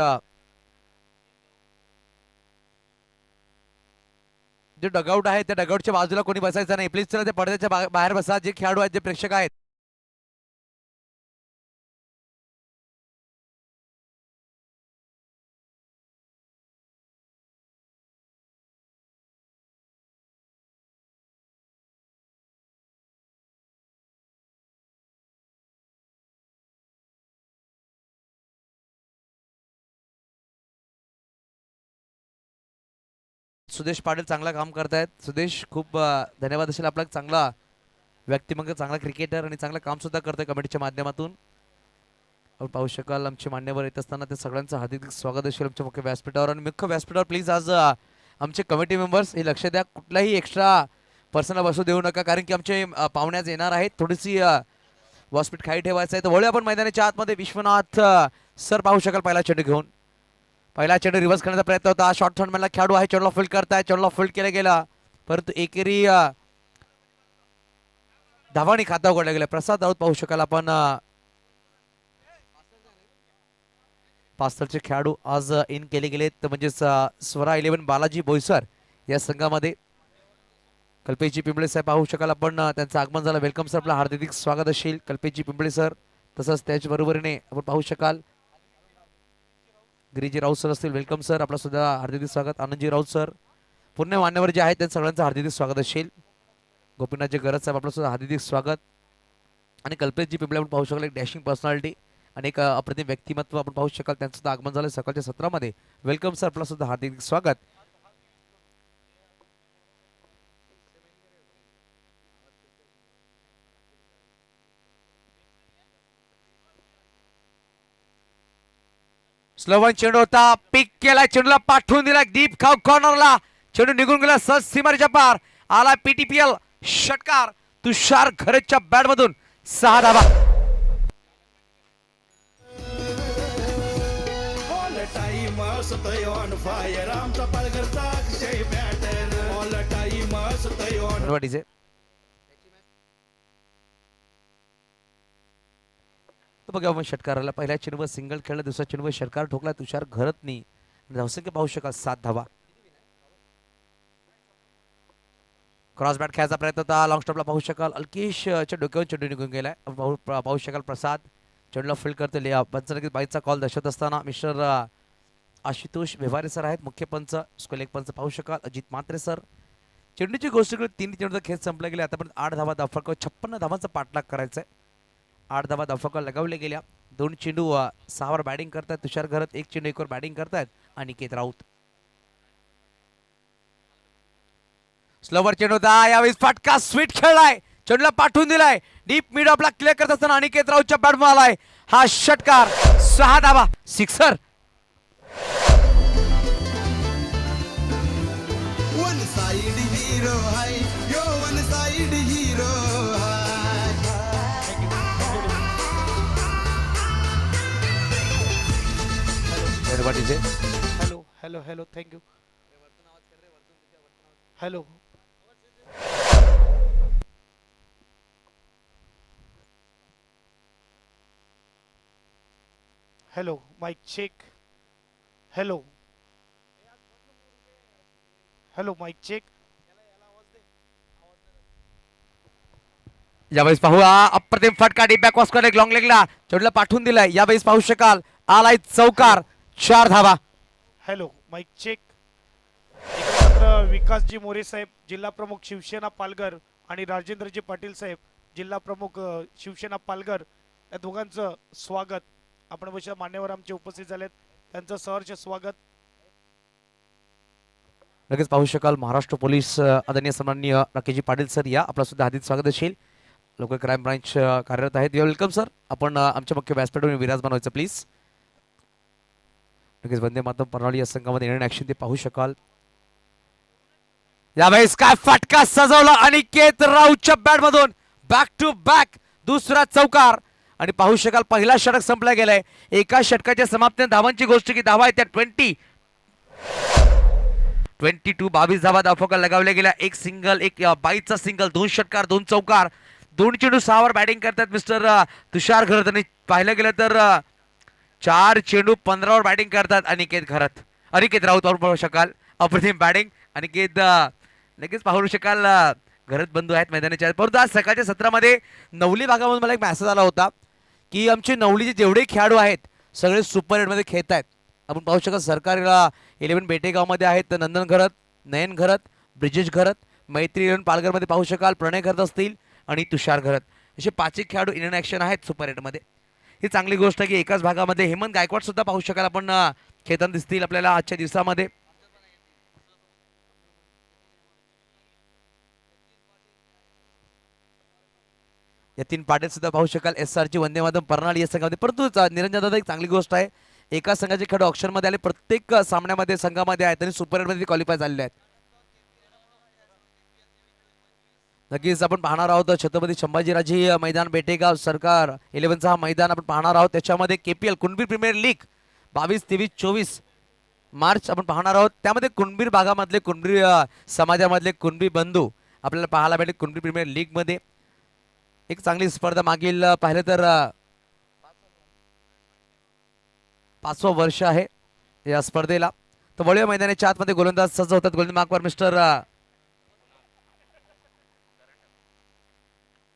जे डगआउट आहे त्या डगआउटच्या बाजूला कोणी बसायचं नाही प्लीज. चला ते पडद्याच्या बाहेर बसा, जे खेळाडू आहेत, जे प्रेक्षक आहेत. सुदेश पाटील चांगला काम करतायत. सुदेश खूप धन्यवाद असेल आपला. चांगला व्यक्तिमत्व, चांगला क्रिकेटर आणि चांगलं काम सुद्धा करतोय कमिटीच्या माध्यमातून. आपण पाहू शकाल आमचे मान्यवर येत असताना ते सगळ्यांचं हार्दिक स्वागत असेल आमच्या मुख्य व्यासपीठावर. आणि मुख्य व्यासपीठावर प्लीज आज आमचे कमिटी मेंबर्स हे लक्ष द्या, कुठलाही एक्स्ट्रा पर्सनल बसू देऊ नका, कारण की आमचे पाहुणे आज येणार आहेत. थोडीशी व्यासपीठ खाली ठेवायचं आहे. तर वळूया आपण मैदानाच्या आतमध्ये. विश्वनाथ सर पाहू शकाल पहिला चेंडू घेऊन. पहिला चेंडू रिव्हर्स करण्याचा प्रयत्न होता. शॉर्ट थर्डमॅनला खेळाडू आहे, चेंडूला फील्ड करताय, चेंडूला फील्ड केला गेला, परंतु एकेरी धावानी खाता उघडला गेला. प्रसाद राऊत पाहू शकाल आपण. पास्तरचे खेळाडू आज इन केले गेलेत, म्हणजेच स्वरा 11 बालाजी बोईसर या संघामध्ये. कल्पेशजी पिंपळे साहेब पाहू शकाल आपण. त्यांचं आगमन झालं. वेलकम सर, आपलं हार्दिक स्वागत असेल कल्पेशजी पिंपळे सर. तसंच त्याचबरोबरीने आपण पाहू शकाल गिरीजी राऊत सर असतील. वेलकम सर, आपलं सुद्धा हार्दिक स्वागत. आनंदजी राऊत सर, पूर्ण मान्यवर जे आहेत त्यांचं सगळ्यांचं हार्दिक स्वागत असेल. गोपीनाथजी गरज साहेब, आपलं सुद्धा हार्दिक स्वागत. आणि कल्पेशजी पिंपळे आपण पाहू शकाल, एक डॅशिंग पर्सनॅलिटी आणि एक अप्रतिम व्यक्तिमत्व आपण पाहू शकाल. त्यांचं सुद्धा आगमन झालं सकाळच्या सत्रामध्ये. वेलकम सर, आपलं सुद्धा हार्दिक स्वागत. स्लोवन चेंडू होता, पिक केला, चेंडूला पाठवून दिला डीप खाऊ कॉर्नरला. चेंडू निघून गेला सहज सीमारेच्या पार. आला पीटीपीएल षटकार तुषार घरच्या बॅट मधून 6 धावा.
ऑल टाइम असतोय ऑन फायर आमचा पालघरचा अक्षय बॅटर. ऑल टाइम असतोय ऑन.
What is it? तर बघा आपण षटकाराला पहिल्या चेंडूवर सिंगल खेळला, दुसऱ्या चेंडूवर षटकार ठोकला तुषार घरतनी. धावसंख्या पाहू शकाल 7 धावा. क्रॉस बॅट खेळायचा प्रयत्न होता. लॉंग स्टॉपला पाहू शकाल अल्केशच्या डोक्यावर चेंडू निघून गेलाय. पाहू शकाल प्रसाद चेंडूला फील्ड करतो. पंचनगीत बाईचा कॉल दर्शवत असताना मिस्टर आशुतोष व्यवहारे सर आहेत मुख्य पंच. स्कूल एक पंच पाहू शकाल अजित म्हात्रे सर. चेंडूची गोष्ट 3 चेंडूचा खेळ संपला गेला. आतापर्यंत 8 धावा धावफलक 56 धावांचा पाठलाग करायचा आहे. 8 धावा धावफलक लगावले गेल्या. 2 चेंडू 6 वर बॅटिंग करतायत तुषार घरत. 1 चेंडू 1 वर बॅटिंग करतायत अनिकेत राऊत. स्लोवर चेंडू होता, यावेळी फटका स्वीट खेळलाय, चेंडूला पाठवून दिलाय. डीप मिड ऑफला क्लिअर करत असताना अनिकेत राऊतच्या बॅटमध्ये आलाय हा षटकार. 6 धावा, सिक्सर.
वन साइड हीरो हाय यो वन साइड हीरो हाय.
What is it?
Hello hello hello, thank you. Hello hello, mic check. Hello hello, mic check.
यावेळेस पाहूया अप्रतिम फटका डीप बॅक वॉस्कर एक लॉंग लेगला चेंडूला पाठवून दिलाय. यावेळेस पाहू शकाल आलाय चौकार. 4 धावा.
Hello, mic check. मात्र विकासजी मोरे साहेब जिल्हा प्रमुख शिवसेना पालघर आणि राजेंद्रजी पाटील साहेब जिल्हा प्रमुख शिवसेना पालघर या दोघांचं स्वागत. आपण बघा मान्यवर आमचे उपस्थित झालेत, त्यांचं सहर्ष स्वागत.
लगेच पाहू शकाल महाराष्ट्र पोलीस आदरणीय सन्माननीय राकेशजी पाटील सर या आपलं सुद्धा हार्दिक स्वागत असेल. लोकल क्राईम ब्रांच कार्यरत आहेत. Welcome sir. आपण आमच्या मुख्य व्यासपीठावर विराजमान व्हायचं प्लीज. लगेच वंदे मातरम प्रणाली या संघामध्ये येणारे ऍक्शन ते पाहू शकाल. यावेळेस काय फटका सजवला अनिकेत राऊतच्या बॅट मधून. बॅक टू बॅक दुसरा चौकार. आणि पाहू शकाल पहिला षटक संपला गेलाय. एका षटकाच्या समाप्तीने धावांची गोष्ट की धावा आहेत त्या 22 22 धावा धावफलक लगावल्या गेल्या. एक सिंगल, एक बाईचा सिंगल, 2 षटकार, 2 चौकार, 2 चेंडू 6 वर बॅटिंग करतात मिस्टर तुषार घरत. आणि पाहिलं गेलं तर 4 चेंडू 15 वर बॅटिंग करतात अनिकेत राऊत पाहू शकाल. अप्रतिम बॅटिंग अनिकेत. लगेच पाहू शकाल घरत बंधू आहेत मैदानाच्या. परंतु आज सकाळच्या सत्रामध्ये नवली भागामधून मला एक मेसेज आला होता की आमचे नवलीचे जेवढे खेळाडू आहेत सगळे सुपर 8 मध्ये खेळत आहेत. आपण पाहू शकाल सरकारला 11 बेटेगावमध्ये आहेत नंदन घरत, नयन घरत, ब्रिजेश घरत, मैत्री 11 पालघरमध्ये पाहू शकाल प्रणय घरत असतील आणि तुषार घरत. असे 5 खेळाडू इंडियन ॲक्शन आहेत सुपर 8 मध्ये. ही चांगली गोष्ट आहे की एकाच भागामध्ये हेमंत गायकवाड सुद्धा पाहू शकाल आपण खेळताना दिसतील आपल्याला आजच्या दिवसामध्ये. यतीन पाटील सुद्धा पाहू शकाल SRG वंदे मातरम प्रणाली या संघामध्ये. परंतु निरंजन दादा एक चांगली गोष्ट आहे, एका संघाचे खेळाडू ऑप्शन मध्ये आले, प्रत्येक सामन्यामध्ये संघामध्ये आहेत आणि सुपर 8 मध्ये क्वालिफाय झालेले आहेत. नक्कीच आपण पाहणार आहोत छत्रपती संभाजीराजे मैदान बेटेगाव सरकार 11चा हा मैदान आपण पाहणार आहोत. त्याच्यामध्ये KPL Kunbi premier league 22, 23, 24 March आपण पाहणार आहोत. त्यामध्ये कुणबीर भागामधले कुणबी समाजामधले कुणबी बंधू आपल्याला पाहायला भेटेल. कुणबी प्रीमियर लीग मध्ये एक चांगली स्पर्धा मागील पाहिलं तर 5वं वर्ष आहे या स्पर्धेला. तर वळूया मैदानाच्या आतमध्ये. गोलंदाज सज्ज होतात. गोलंदाज मार्कवर मिस्टर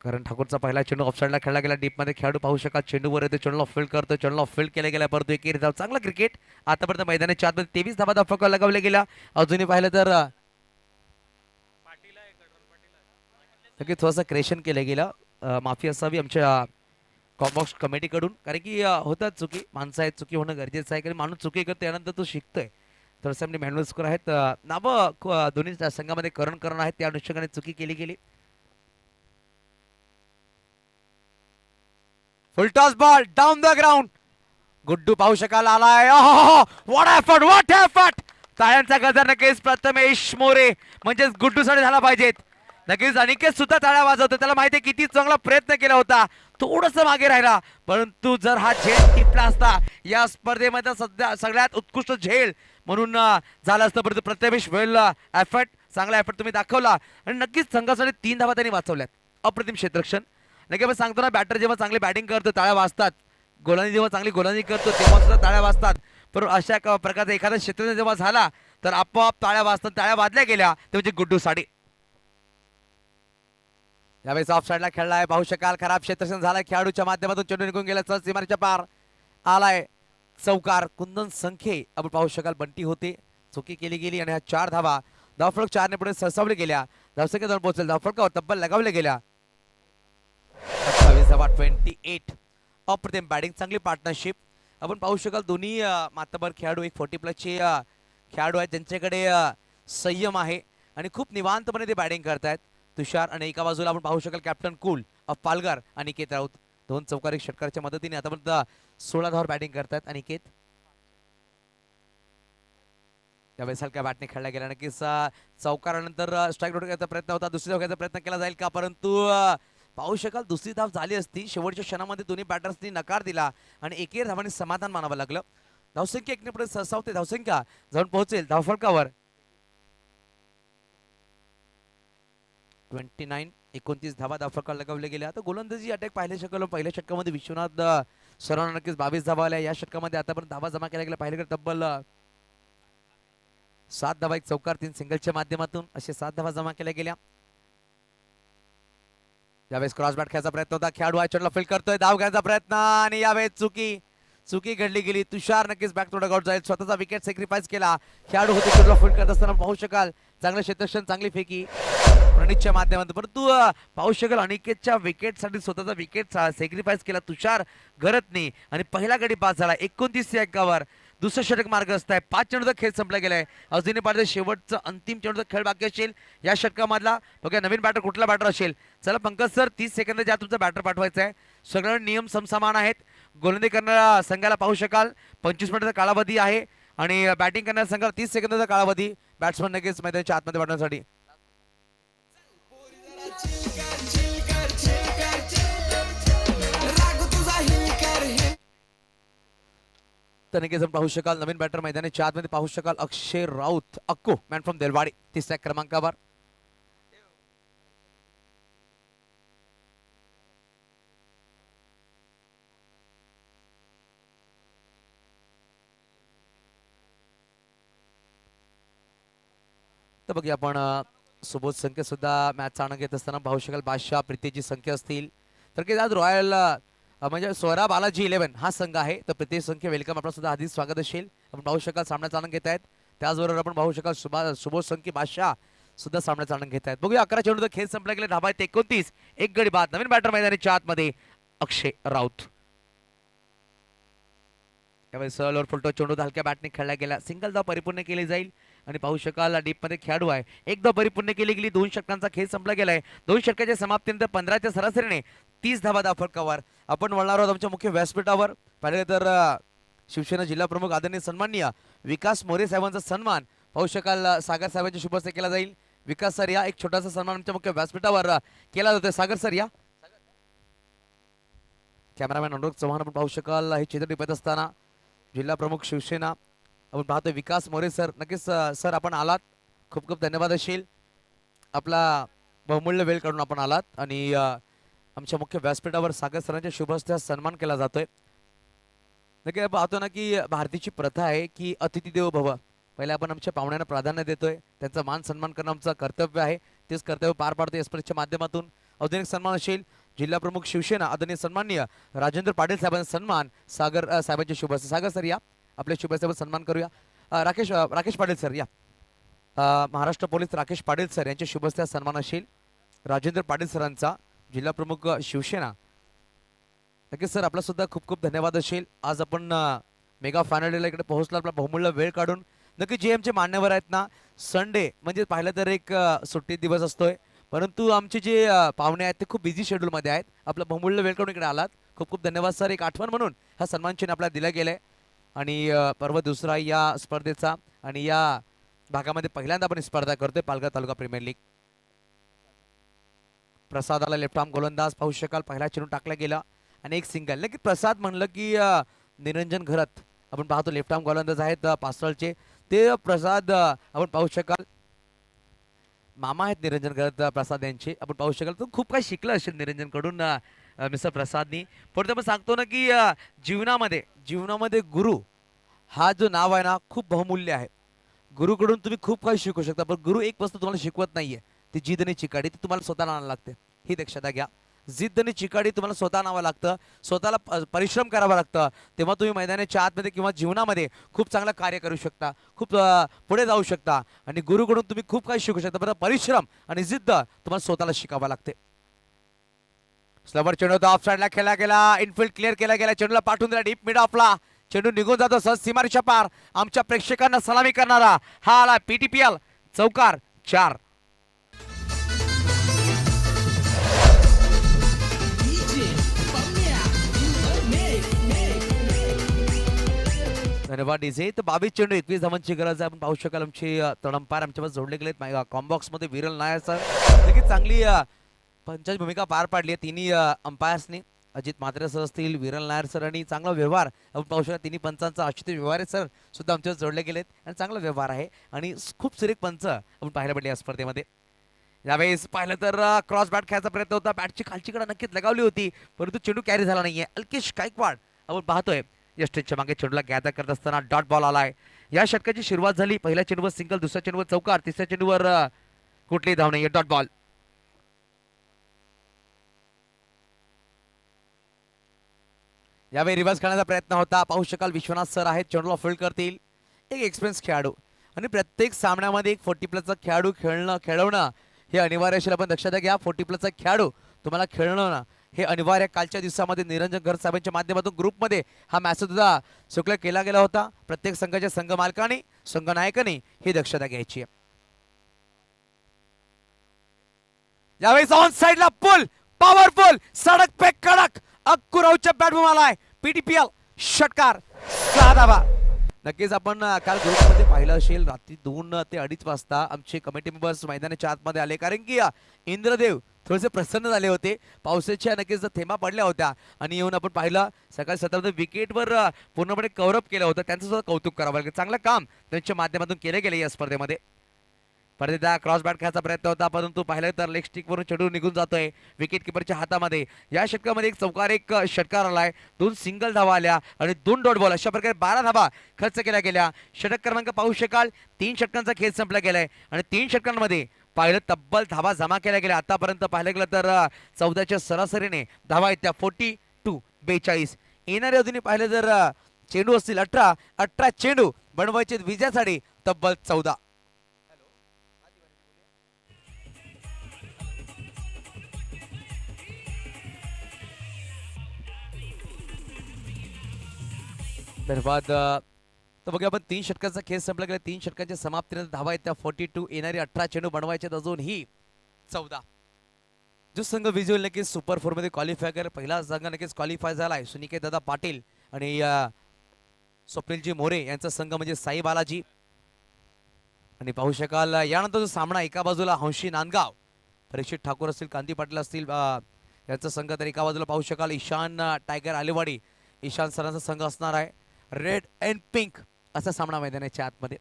करण ठाकूरचा पहिला चेंडू ऑफसाईडला खेळला गेला. डीप मध्ये खेळाडू पाहू शकाल. चेंडूवर येतो. चेंडूला फील्ड करतो. चेंडूला फील्ड केला गेला. परंतु एक धाव. चांगला क्रिकेट आतापर्यंत मैदानाच्या आतमध्ये 23 धावा फटका लगावल्या गेला. अजूनही पाहिलं तर नक्कीच थोडंसं क्रेशन केलं गेलं. माफी असावी आमच्या कॉम्बॉक्स कमिटीकडून. कारण की होतात चुकी. माणसं आहेत. चुकी होणं गरजेचं आहे. कारण माणूस चुकी करतो त्यानंतर तो शिकतोय. थोडंसं आपले मॅन्युअल स्कोर आहेत. नावं दोन्ही संघामध्ये करण आहेत. त्या अनुषंगाने चुकी केली गेली. Full toss ball down the ground. Guddu पाहू शकाल आलाय. What effort, what effort. टाळ्यांचा गजर नक्कीच प्रथमेश मोरे म्हणजेच गुड्डूसाठी झाला पाहिजेत. नक्कीच अनिकेत सुद्धा टाळ्या वाजवतो. त्याला माहिती आहे किती चांगला प्रयत्न केला होता. थोडंसं मागे राहिला. परंतु जर हा झेल टिपला असता या स्पर्धेमध्ये सध्या सगळ्यात उत्कृष्ट झेल म्हणून झालं असतं. परंतु प्रथमेश वेल एफर्ट, चांगला एफर्ट तुम्ही दाखवला आणि नक्कीच संघासाठी 3 धावा त्यांनी वाचवल्यात. अप्रतिम क्षेत्ररक्षण. नक्की आपण सांगतो ना, बॅटर जेव्हा चांगली बॅटिंग करतो टाळ्या वाजतात. गोलंदाजी जेव्हा चांगली गोलंदाजी करतो तेव्हा सुद्धा टाळ्या वाजतात. पण अशा प्रकारचा एखादा क्षेत्र जेव्हा झाला तर आपोआप टाळ्या वाजतात. टाळ्या वाजल्या गेल्या ते म्हणजे गुड्डू साडे. यावेळेस ऑफ साईडला खेळलाय. पाहू शकाल खराब क्षेत्ररक्षण झालाय. खेळाडूच्या माध्यमातून चेंडू निघून गेला. चल सीमारेच्या पार आलाय. चौकार. कुंदन संख्ये आपण पाहू शकाल बंटी होते. चुकी केली गेली आणि ह्या 4 धावा धावफलक 4 ने पुढे सरसावले गेल्या. धावसंख्या जाऊन पोहोचेल. धावफलकावर तब्बल लगावल्या गेल्या. 28. अप्रतिम बॅटिंग, चांगली पार्टनरशिप आपण पाहू शकाल. दोन्ही मातबर खेळाडू एक 40+ चे खेळाडू आहेत ज्यांच्याकडे संयम आहे आणि खूप निवांतपणे ते बॅटिंग करतायत. तुषार आणि एका बाजूला आपण पाहू शकाल captain cool off Palghar Aniket Raut. 2 चौकारी षटकाराच्या मदतीने आतापर्यंत 16 धावांवर बॅटिंग करतायत अनिकेत. त्यावेळेस हलक्या बॅटने खेळला गेला. नक्कीच चौकारानंतर स्ट्राईक रोड घ्यायचा प्रयत्न होता. दुसरी धाव घ्यायचा प्रयत्न केला जाईल का, परंतु पाहू शकाल दुसरी धाव झाली असती. शेवटच्या क्षणामध्ये दोन्ही बॅटर्सनी नकार दिला आणि एकेर धावांनी समाधान मानावं लागलं. धावसंख्या 1 ने पुढे सरसावते. धावसंख्या जाऊन पोहोचेल धावफलकावर 29 धावा धावफलकावर लगावले गेले. आता गोलंदाजी अटॅक पाहिले शकलो. पहिल्या षटकामध्ये विश्वनाथ सरांना नक्कीच 22 धावा आल्या. या षटकामध्ये आतापर्यंत धावा जमा केल्या गेल्या पाहिले गेलं तब्बल 7 धावा, 1 चौकार, 3 सिंगलच्या माध्यमातून असे 7 धावा जमा केल्या गेल्या. यावेळेस क्रॉस बॅट खेळायचा प्रयत्न होता. खेळाडू चेंडूला फील्ड करतोय. धाव घ्यायचा प्रयत्न आणि यावेळेस चुकी घडली गेली. तुषार नक्कीच बॅक थोडा आउट जाईल. स्वतःचा विकेट सॅक्रिफाईस केला. खेळाडू होते चेंडूला फील्ड करत असताना पाहू शकाल चांगलं क्षेत्ररक्षण, चांगली फेकी प्रणितच्या माध्यमातून. परंतु पाहू शकाल अनिकेतच्या विकेटसाठी स्वतःचा विकेट सॅक्रिफाईस केला तुषार घरतनी आणि पहिला गडी पास झाला. 29 या अंकावर दुसरं षटक मार्गस्थ आहे. 5 चेंडूचा खेळ संपला गेलाय. अजूनही पाहिजे शेवटचा अंतिम चेंडूचा खेळ बाकी असेल या षटकामधला. बघा नवीन बॅटर कुठला बॅटर असेल. चला पंकज सर 30 सेकंदाच्या आत तुमचा बॅटर पाठवायचा आहे. सगळे नियम समसमान आहेत. गोलंदाजी करणाऱ्या संघाला पाहू शकाल 25 मिनिटाचा कालावधी आहे आणि बॅटिंग करणाऱ्या संघाला 30 सेकंदाचा कालावधी. बॅट्समन नक्कीच मैदानाच्या आतमध्ये पाठवण्यासाठी. तर नक्कीच आपण पाहू शकाल नवीन बॅटर मैदानाच्या आतमध्ये पाहू शकाल अक्षय राऊत अक्को मॅन फ्रॉम देलवाडी 3ऱ्या क्रमांकावर. तर बघूया आपण सुबोध संख्या सुद्धा मॅचचा आनंद घेत असताना पाहू शकाल. बादशाह प्रीतीची संख्या असतील तर की आज रॉयल म्हणजे सोरा बालाजी 11 हा संघ आहे. तर प्रीती संख्या वेलकम, आपलं सुद्धा आधीच स्वागत असेल. आपण पाहू शकाल सामन्याचा आनंद घेत आहेत. त्याचबरोबर आपण पाहू शकाल सुबोध संख्या बादशाह सुद्धा सामन्याचा आनंद घेत आहेत. बघूया 11 चेंडूचा खेळ संपला गेला. धाबा 29, 1 गडी बाद. नवीन बॅटर मैदानाच्या आतमध्ये अक्षय राऊत. यावेळेस लोअर फुलटो चेंडू हलक्या बॅटने खेळला गेला. सिंगल धाव परिपूर्ण केली जाईल आणि पाहू शकाल डीप मध्ये खेळाडू आहे. 1 धाव परिपूर्ण केली गेली. 2 षटकांचा खेळ संपला गेलाय. 2 षटकाच्या समाप्तीनंतर 15च्या सरासरीने 30 धावा धावफलकावर. आपण वळणार आहोत आमच्या मुख्य व्यासपीठावर. पाहिले तर शिवसेना जिल्हा प्रमुख आदरणीय सन्माननीय विकास मोरे साहेबांचा सन्मान पाहू शकाल सागर साहेबांच्या शुभहस्ते केला जाईल. विकास सर या. एक छोटासा सन्मान आमच्या मुख्य व्यासपीठावर केला जातोय. सागर सर या. कॅमेरामॅन अनुराग चव्हाण आपण पाहू शकाल हे चित्र टिपत असताना. जिल्हा प्रमुख शिवसेना आपण पाहतोय विकास मोरे सर. नक्कीच सर आपण आलात, खूप खूप धन्यवाद असेल. आपला बहुमूल्य वेळ काढून आपण आलात आणि आमच्या मुख्य व्यासपीठावर सागर सरांच्या शुभ हस्ते सन्मान केला जातोय. नक्की पाहतो ना की भारतीची प्रथा आहे की अतिथी देवो भव. पहिले आपण आमच्या पाहुण्यांना प्राधान्य देतोय, त्यांचा मान सन्मान करणं आमचं कर्तव्य आहे. तेच कर्तव्य पार पाडतोय एक्सप्रेसच्या माध्यमातून. औद्योगिक सन्मान असेल जिल्हा प्रमुख शिवसेना आदरणीय सन्माननीय राजेंद्र पाटील साहेबांचा सन्मान सागर साहेबांचे शुभ हस्ते. सागर सर या, आपल्या शुभ हस्ते सन्मान करूया. राकेश पाटील सर या. महाराष्ट्र पोलीस राकेश पाटील सर यांच्या शुभ हस्ते सन्मान असेल राजेंद्र पाटील सरांचा, जिल्हा प्रमुख शिवसेना. नक्कीच सर आपला सुद्धा खूप खूप धन्यवाद असेल. आज आपण मेगा फायनल इकडे पोहोचला, आपला बहुमूल्य वेळ काढून. नक्की जे आमचे मान्यवर आहेत ना, संडे म्हणजे पाहिलं तर एक सुट्टी दिवस असतोय, परंतु आमचे जे पाहुणे आहेत ते खूप बिझी शेड्यूलमध्ये आहेत. आपला बहुमूल्य वेळ काढून इकडे आलात, खूप खूप धन्यवाद सर. एक आठवण म्हणून हा सन्मान चिन्ह आपल्याला दिला गेलाय आणि पर्व दुसरा या स्पर्धेचा आणि या भागामध्ये पहिल्यांदा आपण स्पर्धा करतोय पालघर तालुका प्रीमियर लीग. प्रसादाला लेफ्ट आर्म गोलंदाज पाहू शकाल, पहिला चेंडू टाकला गेला आणि एक सिंगल. नक्की प्रसाद म्हणलं की निरंजन घरत आपण पाहतो लेफ्ट आर्म गोलंदाज आहेत पासळचे. ते प्रसाद आपण पाहू शकाल, मामा आहेत निरंजन घरत प्रसाद यांचे. आपण पाहू शकाल तर खूप काही शिकलं असेल निरंजन कडून मिस्टर प्रसादनी. पण आपण सांगतो ना की जीवनामध्ये गुरु हा जो नाव आहे ना खूप बहुमूल्य आहे. गुरुकडून तुम्ही खूप काही शिकू शकता, पण गुरु एक वस्तू तुम्हाला शिकवत नाहीये, ती जिद आणि चिकाटी. ती तुम्हाला स्वतःला आणायला लागते, ही दक्षता घ्या. जिद्द आणि चिकाटी तुम्हाला स्वतः आणावं लागतं, स्वतःला परिश्रम करावा लागतं. तेव्हा तुम्ही मैदानाच्या आतमध्ये किंवा जीवनामध्ये खूप चांगलं कार्य करू शकता, खूप पुढे जाऊ शकता. आणि गुरुकडून तुम्ही खूप काही शिकू शकता, पण परिश्रम आणि जिद्द तुम्हाला स्वतःला शिकावं लागते. स्लवर चेंडू ऑफ साइडला खेळला गेला, इनफिल्ड क्लिअर केला गेला, चेंडूला पाठवून दिला डीप मिड ऑफला. चेंडू निघून जातो सहज सीमारेषा पार. आमच्या प्रेक्षकांना सलामी करणारा हा आला PTPL चौकार 4. धन्यवाद डीजे. तर 22 चेंडू 21 धावांची गरज आहे. आपण पाहू शकाल आमचे तळंपार आमच्यावर जोडले गेलेत कॉम्बॉक्स मध्ये. विरल नायर सर नक्कीच चांगली पंचाची भूमिका पार पाडली आहे तिन्ही अंपायर्सनी. अजित म्हात्रे सर असतील, विरल नायर सर आणि चांगला व्यवहार आपण पाहू शकता तिन्ही पंचांचा. आशुतोष व्यवहारे सर सुद्धा आमच्यावर जोडले गेलेत आणि चांगला व्यवहार आहे आणि खूप सुरेख पंच आपण पाहायला पडले या स्पर्धेमध्ये. यावेळेस पाहिलं तर क्रॉस बॅट खेळायचा प्रयत्न होता, बॅटची खालची कडे नक्कीच लगावली होती, परंतु चेंडू कॅरी झाला नाहीये. अल्केश गायकवाड आपण पाहतोय यष्टीच्या मागे चेंडूला गॅदर करत असताना डॉट बॉल आलाय. या षटकाची सुरुवात झाली. पहिल्या चेंडूवर सिंगल, दुसऱ्या चेंडूवर चौकार, तिसऱ्या चेंडूवर कुठलीही धाव नाहीये, डॉट बॉल. यावेळी रिव्हर्स करण्याचा प्रयत्न होता. पाहू शकाल विश्वनाथ सर आहेत, चेंडूला फील्ड करतील. एक एक्सपिरियन्स खेळाडू आणि प्रत्येक सामन्यामध्ये एक 40+ खेळाडू खेळवणं हे अनिवार्य असेल. आपण लक्षात घ्या 40+ खेळाडू तुम्हाला खेळणं हे अनिवार्य. कालच्या दिवसामध्ये निरंजन घर साहेबांच्या माध्यमातून ग्रुपमध्ये हा मॅच सुद्धा सुकला केला गेला होता. प्रत्येक संघाच्या संघ मालकाने संघ नायकाने ही दक्षता घ्यायची आहे. यावेळेस ऑन साइडला पुल पॉवरफुल सडक पे कडक अक्कुरावच्या बॅटबॉल आलाय. PTPL षटकार 6 धावा. नक्कीच आपण काल ग्रुपमध्ये पाहिलं असेल रात्री 2 ते 2:30 वाजता आमचे कमिटी मेंबर्स मैदानाच्या आतमध्ये आले, कारण की इंद्रदेव थोडेसे प्रसन्न झाले होते. पावसाच्या नक्कीच थेंबा पडल्या होत्या आणि येऊन आपण पाहिलं सकाळी 17 विकेटवर पूर्णपणे कव्हरअप केलं होतं. त्यांचं सुद्धा कौतुक करावं लागेल. चांगलं काम त्यांच्या माध्यमातून केले गेले या स्पर्धेमध्ये. परत क्रॉस बॅट खेळायचा प्रयत्न होता, परंतु पाहिलं तर लेग स्टिक वरून चेंडू निघून जातोय विकेट किपरच्या हातामध्ये. या षटकामध्ये एक चौकार, एक षटकार आलाय, 2 सिंगल धावा आल्या आणि 2 डॉट बॉल. अशा प्रकारे 12 धावा खर्च केल्या गेल्या. षटक क्रमांक पाहू शकाल 3 षटकांचा खेळ संपला गेलाय आणि 3 षटकांमध्ये पाहिलं तब्बल धावा जमा केल्या गेल्या. आतापर्यंत पाहिलं गेलं तर 14च्या सरासरीने धावा आहेत त्या 42-42. येणाऱ्या अजूनही पाहिलं जर चेंडू असतील 18 चेंडू बनवायचे विजयासाठी तब्बल 14. धन्यवाद. तर बघूया आपण 3 षटकांचा खेळ संपला गेला. 3 षटकांच्या समाप्तीनंतर धावा आहेत त्या 42. येणारी 18 चेंडू बनवायचे अजून ही 14. जो संघ विजय नक्कीच सुपर 4 मध्ये क्वालिफाय कर. पहिला संघ नक्कीच क्वालिफाय झालाय. सुनिकेत दादा पाटील आणि स्वप्नीलजी मोरे यांचा संघ म्हणजे साई बालाजी. आणि पाहू शकाल यानंतर जो सामना एका बाजूला हंशी नांदगाव परीक्षित ठाकूर असतील, कांती पाटील असतील याचा संघ, तर एका बाजूला पाहू शकाल ईशान टायगर आलेवाडी, ईशान सरांचा संघ असणार आहे. रेड अँड पिंक असा सामना मैदानाच्या आतमध्ये.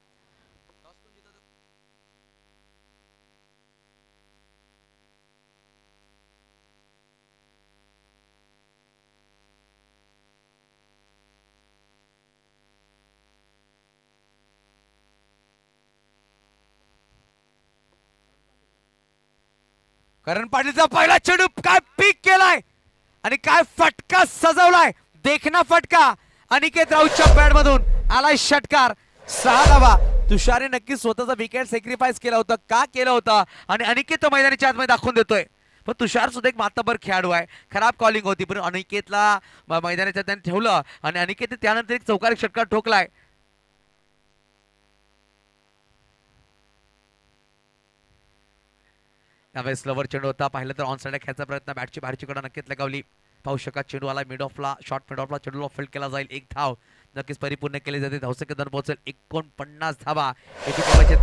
करण पाटीलचा पहिला चेंडू काय पीक केलाय आणि काय फटका सजवलाय, देखना फटका. अनिकेत राऊतच्या बॅट मधून आलाय षटकार, 6 धावा. तुषारने नक्की स्वतःचा विकेट सॅक्रिफाईस केला होता, का केला होता आणि अनिकेत तो मैदानाच्या आतमध्ये दाखवून देतोय. पण तुषार सुद्धा एक माताबर खेळाडू आहे, खराब कॉलिंग होती पण अनिकेतला मैदानाच्या त्याने ठेवलं आणि अनिकेत त्यानंतर एक चौकारी षटकार ठोकलाय. त्यावेळेस स्लोवर चेंडू होता, पाहिलं तर ऑन साइडला खेळायचा प्रयत्न, बॅटची बाहेरची कडा नक्कीच लगावली. पाहू शकाल चेंडू आला मिड ऑफला, शॉर्ट मिड ऑफला चेंडूला फील्ड केला जाईल. 1 धाव नक्कीच परिपूर्ण केली जाते, धावसंख्या पोहोचेल 49 धावा.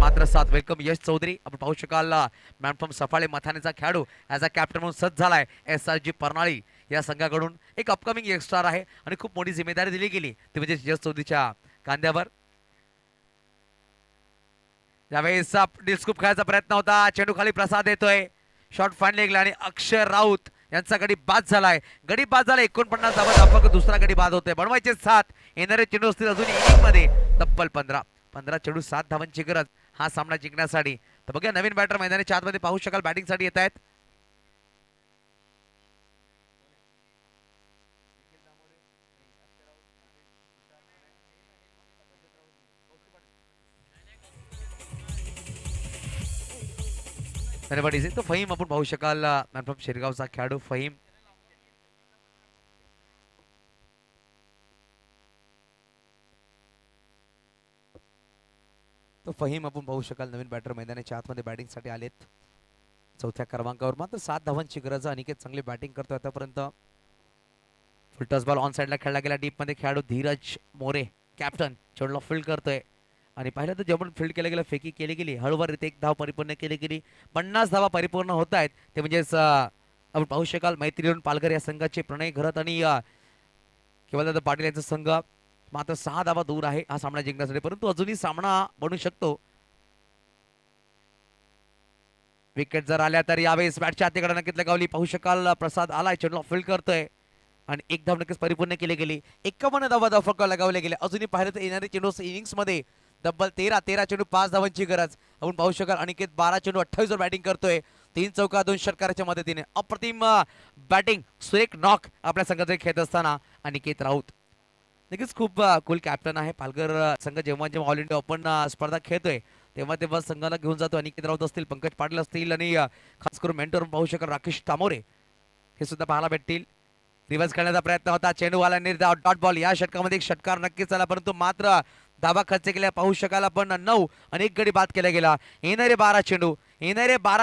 मात्र 7. वेलकम यश चौधरी. आपण पाहू शकाल मॅन फ्रॉम सफाळे मथानेचा खेळाडू ॲज अ कॅप्टन म्हणून सज्ज झालाय. SRG परनाळी या संघाकडून एक अपकमिंग यंगस्टार आहे आणि खूप मोठी जिम्मेदारी दिली गेली ती म्हणजे यश चौधरीच्या कांद्यावर. त्यावेळेस डिस्कूप खेळायचा प्रयत्न होता, चेंडू खाली प्रसाद येतोय, शॉट फाईन लेगला आणि अक्षय राऊत यांचा गडी बाद झालाय. गडी बाद झाला 49 धावा धापक, दुसरा गडी बाद होतोय. बनवायचे 7, येणारे चेंडू असतील अजून इनिंग मध्ये तब्बल 15 चेंडू 7 धावांची गरज हा सामना जिंकण्यासाठी. तर बघा नवीन बॅटर मैदानाच्या आतमध्ये पाहू शकाल बॅटिंग साठी येत आहेत. तो फहीम आपण पाहू शकाल मॅन फ्रॉम शिरगावचा खेळाडू फहीम. तो फहीम आपण पाहू शकाल नवीन बॅटर मैदानाच्या आतमध्ये बॅटिंग साठी आलेत. 4थ्या क्रमांकावर मात्र 7 धावांची गरज. अनिकेत चांगली बॅटिंग करतो आतापर्यंत. फुल टॉस बॉल ऑन साइडला खेळला गेला, डीप मध्ये खेळाडू धीरज मोरे कॅप्टन चेंडूला फील्ड करतोय आणि पाहिलं तर जेवण फील्ड केलं गेलं, फेकी केली गेली, हळूवारीत 1 धाव परिपूर्ण केली गेली. 50 धावा परिपूर्ण होत आहेत. ते म्हणजेच आपण पाहू शकाल मैत्रीण पालघर या संघाचे प्रणय घरत आणि केवलदादा पाटील यांचा संघ मात्र 6 धावा दूर आहे हा सामना जिंकण्यासाठी, परंतु अजूनही सामना बनू शकतो. विकेट जर आल्या तर यावेळेस बॅटच्या हातीकडे नक्कीच लगावली. पाहू शकाल प्रसाद आलाय, चेंडूला फील्ड करतोय आणि 1 धाव नक्कीच परिपूर्ण केली गेली. 51 धावा धावफलक लगावले गेले. अजूनही पाहिलं तर येणारे चेंडू इनिंग्स मध्ये डबल 13 चेंडू 5 धावांची गरज. आपण पाहू शकाल अनिकेत 12 चेंडू 28 वर बॅटिंग करतोय, 3 चौका 2 षटकाराच्या मदतीने. अप्रतिम बॅटिंग, सुरेख नॉक आपल्या संघाचे खेळत असताना अनिकेत राऊत नक्कीच खूप कूल कॅप्टन आहे. पालघर संघ जेव्हा जेव्हा ऑल इंडिया ओपन स्पर्धा खेळतोय तेव्हा तेव्हा संघाला घेऊन जातो. अनिकेत राऊत असतील, पंकज पाटील असतील आणि खास करून मेंटर पाहू शकाल राकेश तामोरे हे सुद्धा पाहायला भेटतील. रिव्हर्स करण्याचा प्रयत्न होता, चेंडूवाला निर्धाव डॉट बॉल. या षटकामध्ये एक षटकार नक्कीच आला, परंतु मात्र धावा खर्च केल्या पाहू शकाल आपण 9 आणि 1 गडी बाद केला गेला. येणारे 12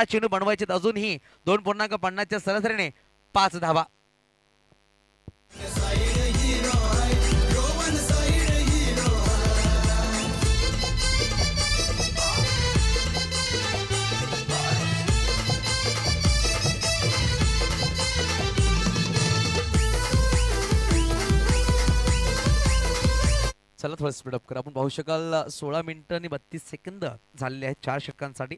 चेंडू बनवायचे अजूनही 2.50च्या सरासरीने 5 धावा. चला थोडं स्पीड अप करा. आपण पाहू शकाल 16 मिनिटं आणि 32 सेकंद झालेले आहेत 4 षटकांसाठी.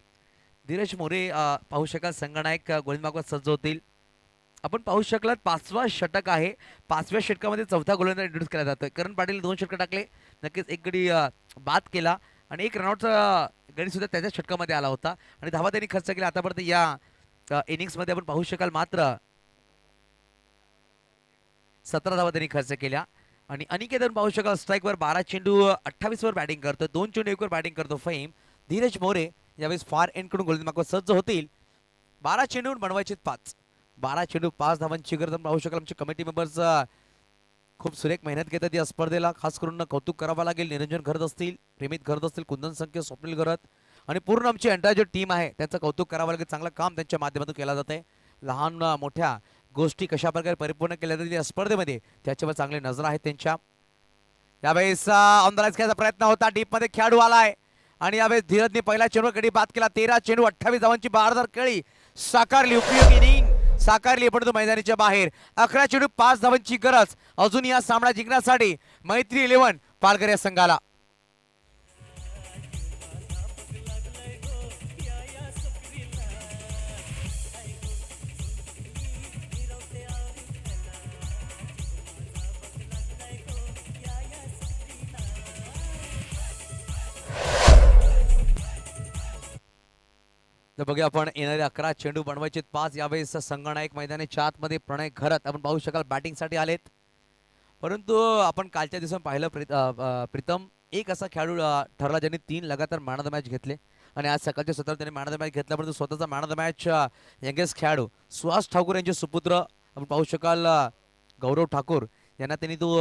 धीरज मोरे पाहू शकाल संघनायक गोलंदाज सज्ज होतील. आपण पाहू शकलात 5वा षटक आहे. 5व्या षटकामध्ये 4था गोलंदाज इंट्रोड्यूस केला जातोय. करण पाटील 2 षटक टाकले, नक्कीच 1 गडी बाद केला आणि 1 रनआउटचा गडी सुद्धा त्याच्या षटकामध्ये आला होता आणि धावा त्यांनी खर्च केला. आतापर्यंत या इनिंग्स मध्ये आपण पाहू शकाल मात्र 17 धावा त्यांनी खर्च केल्या. आणि अनिकेतन पाहू शकाल स्ट्राईक वर 12 चेंडू 28 वर बॅटिंग करतो, 2 चेंडू 1 वर बॅटिंग करतो फहीम. धीरज मोरे यावेळेस फार एंड कडून गोलंदाज सज्ज होतील. 12 चेंडूवर बनवायचे 5, 12 चेंडू 5 धावांची गरज. पाहू शकाल आमचे कमिटी मेंबर्स खूप सुरेख मेहनत घेतात या स्पर्धेला. खास करून कौतुक करावं लागेल. निरंजन घरत असतील, प्रेमित घरत असतील, कुंदन संख्य, स्वप्नील घरत आणि पूर्ण आमची एंटायर जो टीम आहे त्यांचं कौतुक करावं लागेल. चांगलं काम त्यांच्या माध्यमातून केलं जात आहे. लहान मोठ्या गोष्टी कशा प्रकारे परिपूर्ण केल्या जातील या स्पर्धेमध्ये त्याच्यावर चांगली नजर आहे त्यांच्या. यावेळेस ऑन द लाईन खेळायचा प्रयत्न होता, डीप मध्ये खेळाडू आलाय आणि यावेळेस धीरजने पहिल्या चेंडूवर गडी बाद केला. 13 चेंडू 28 धावांची बहारदार खेळी साकारली, उपयोगी इनिंग साकारली, परंतु मैदानाच्या बाहेर. 11 चेंडू 5 धावांची गरज अजून या सामना जिंकण्यासाठी मैत्री 11 पालघर या संघाला. तर बघूया आपण येणारे 11 चेंडू बनवायचे 5. यावेळेस संगणक मैदानाच्या आतमध्ये प्रणय घरत आपण पाहू शकाल बॅटिंगसाठी आलेत. परंतु आपण कालच्या दिवसात पाहिलं प्रीतम एक असा खेळाडू ठरला ज्यांनी 3 लगातार मॅन ऑफ द मॅच घेतले आणि आज सकाळच्या सत्रात त्यांनी मॅन ऑफ द मॅच घेतला. परंतु स्वतःचा man of the match youngest खेळाडू सुहास ठाकूर यांचे सुपुत्र आपण पाहू शकाल गौरव ठाकूर यांना त्यांनी तो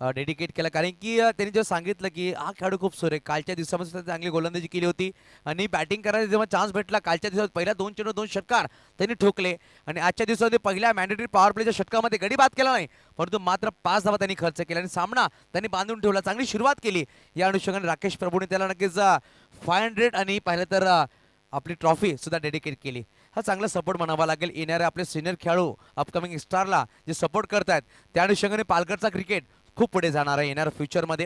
डेडिकेट केला. कारण की त्यांनी जेव्हा सांगितलं की हा खेळाडू खूप सुरेख आहे, कालच्या दिवसामध्ये त्यांनी चांगली गोलंदाजी केली होती आणि बॅटिंग करायला जेव्हा चान्स भेटला कालच्या दिवसात पहिल्या 2 चेंडू 2 षटकार त्यांनी ठोकले आणि आजच्या दिवसामध्ये पहिल्या मॅन्डेटरी पॉवर प्लेच्या षटकामध्ये गडी बाद केला नाही, परंतु मात्र 5 धावा त्यांनी खर्च केला आणि सामना त्यांनी बांधून ठेवला. चांगली सुरुवात केली. या अनुषंगाने राकेश प्रभूने त्याला नक्कीच 500 आणि पाहिलं तर आपली ट्रॉफी सुद्धा डेडिकेट केली. हा चांगला सपोर्ट म्हणावा लागेल येणारे आपले सिनियर खेळाडू अपकमिंग स्टारला जे सपोर्ट करतायत. त्या अनुषंगाने पालघरचा क्रिकेट खूप पुढे जाणार आहे येणाऱ्या फ्युचरमध्ये.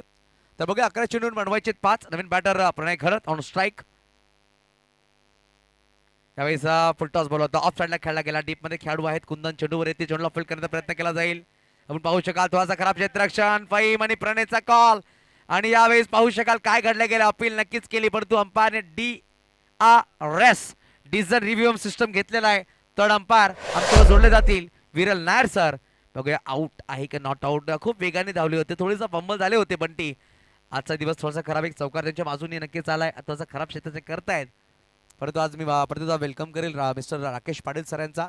तर बघा 11 चेंडू बनवायचे 5. नवीन batter Pranay Gharat on strike. यावेळेस फुलटॉस बॉल होता, ऑफ साईडला खेळला गेला. डीप मध्ये खेळाडू आहेत, कुंदन चेंडूवर येते, चेंडूला फील्ड करण्याचा प्रयत्न केला जाईल. आपण पाहू शकाल थोडासा खराब क्षेत्ररक्षण, फाईम आणि प्रणयचा कॉल. आणि यावेळेस पाहू शकाल काय घडलं गेलं. अपील नक्कीच केली परंतु अंपायरने DRS डिझल रिव्ह्यू सिस्टम घेतलेला आहे. थर्ड अंपायर आमच्यावर जोडले जातील विरल नायर सर. बघूया आउट आहे की नॉट आउट. खूप वेगाने धावले होते, थोडेसा फंबल झाले होते बंटी. आजचा दिवस थोडासा खराब, एक चौकार त्यांच्या बाजूने नक्कीच आलाय, थोडासा खराब क्षेत्राचे करतायत. परंतु आज मी परत वेलकम करेल मिस्टर राकेश पाटील सरांचा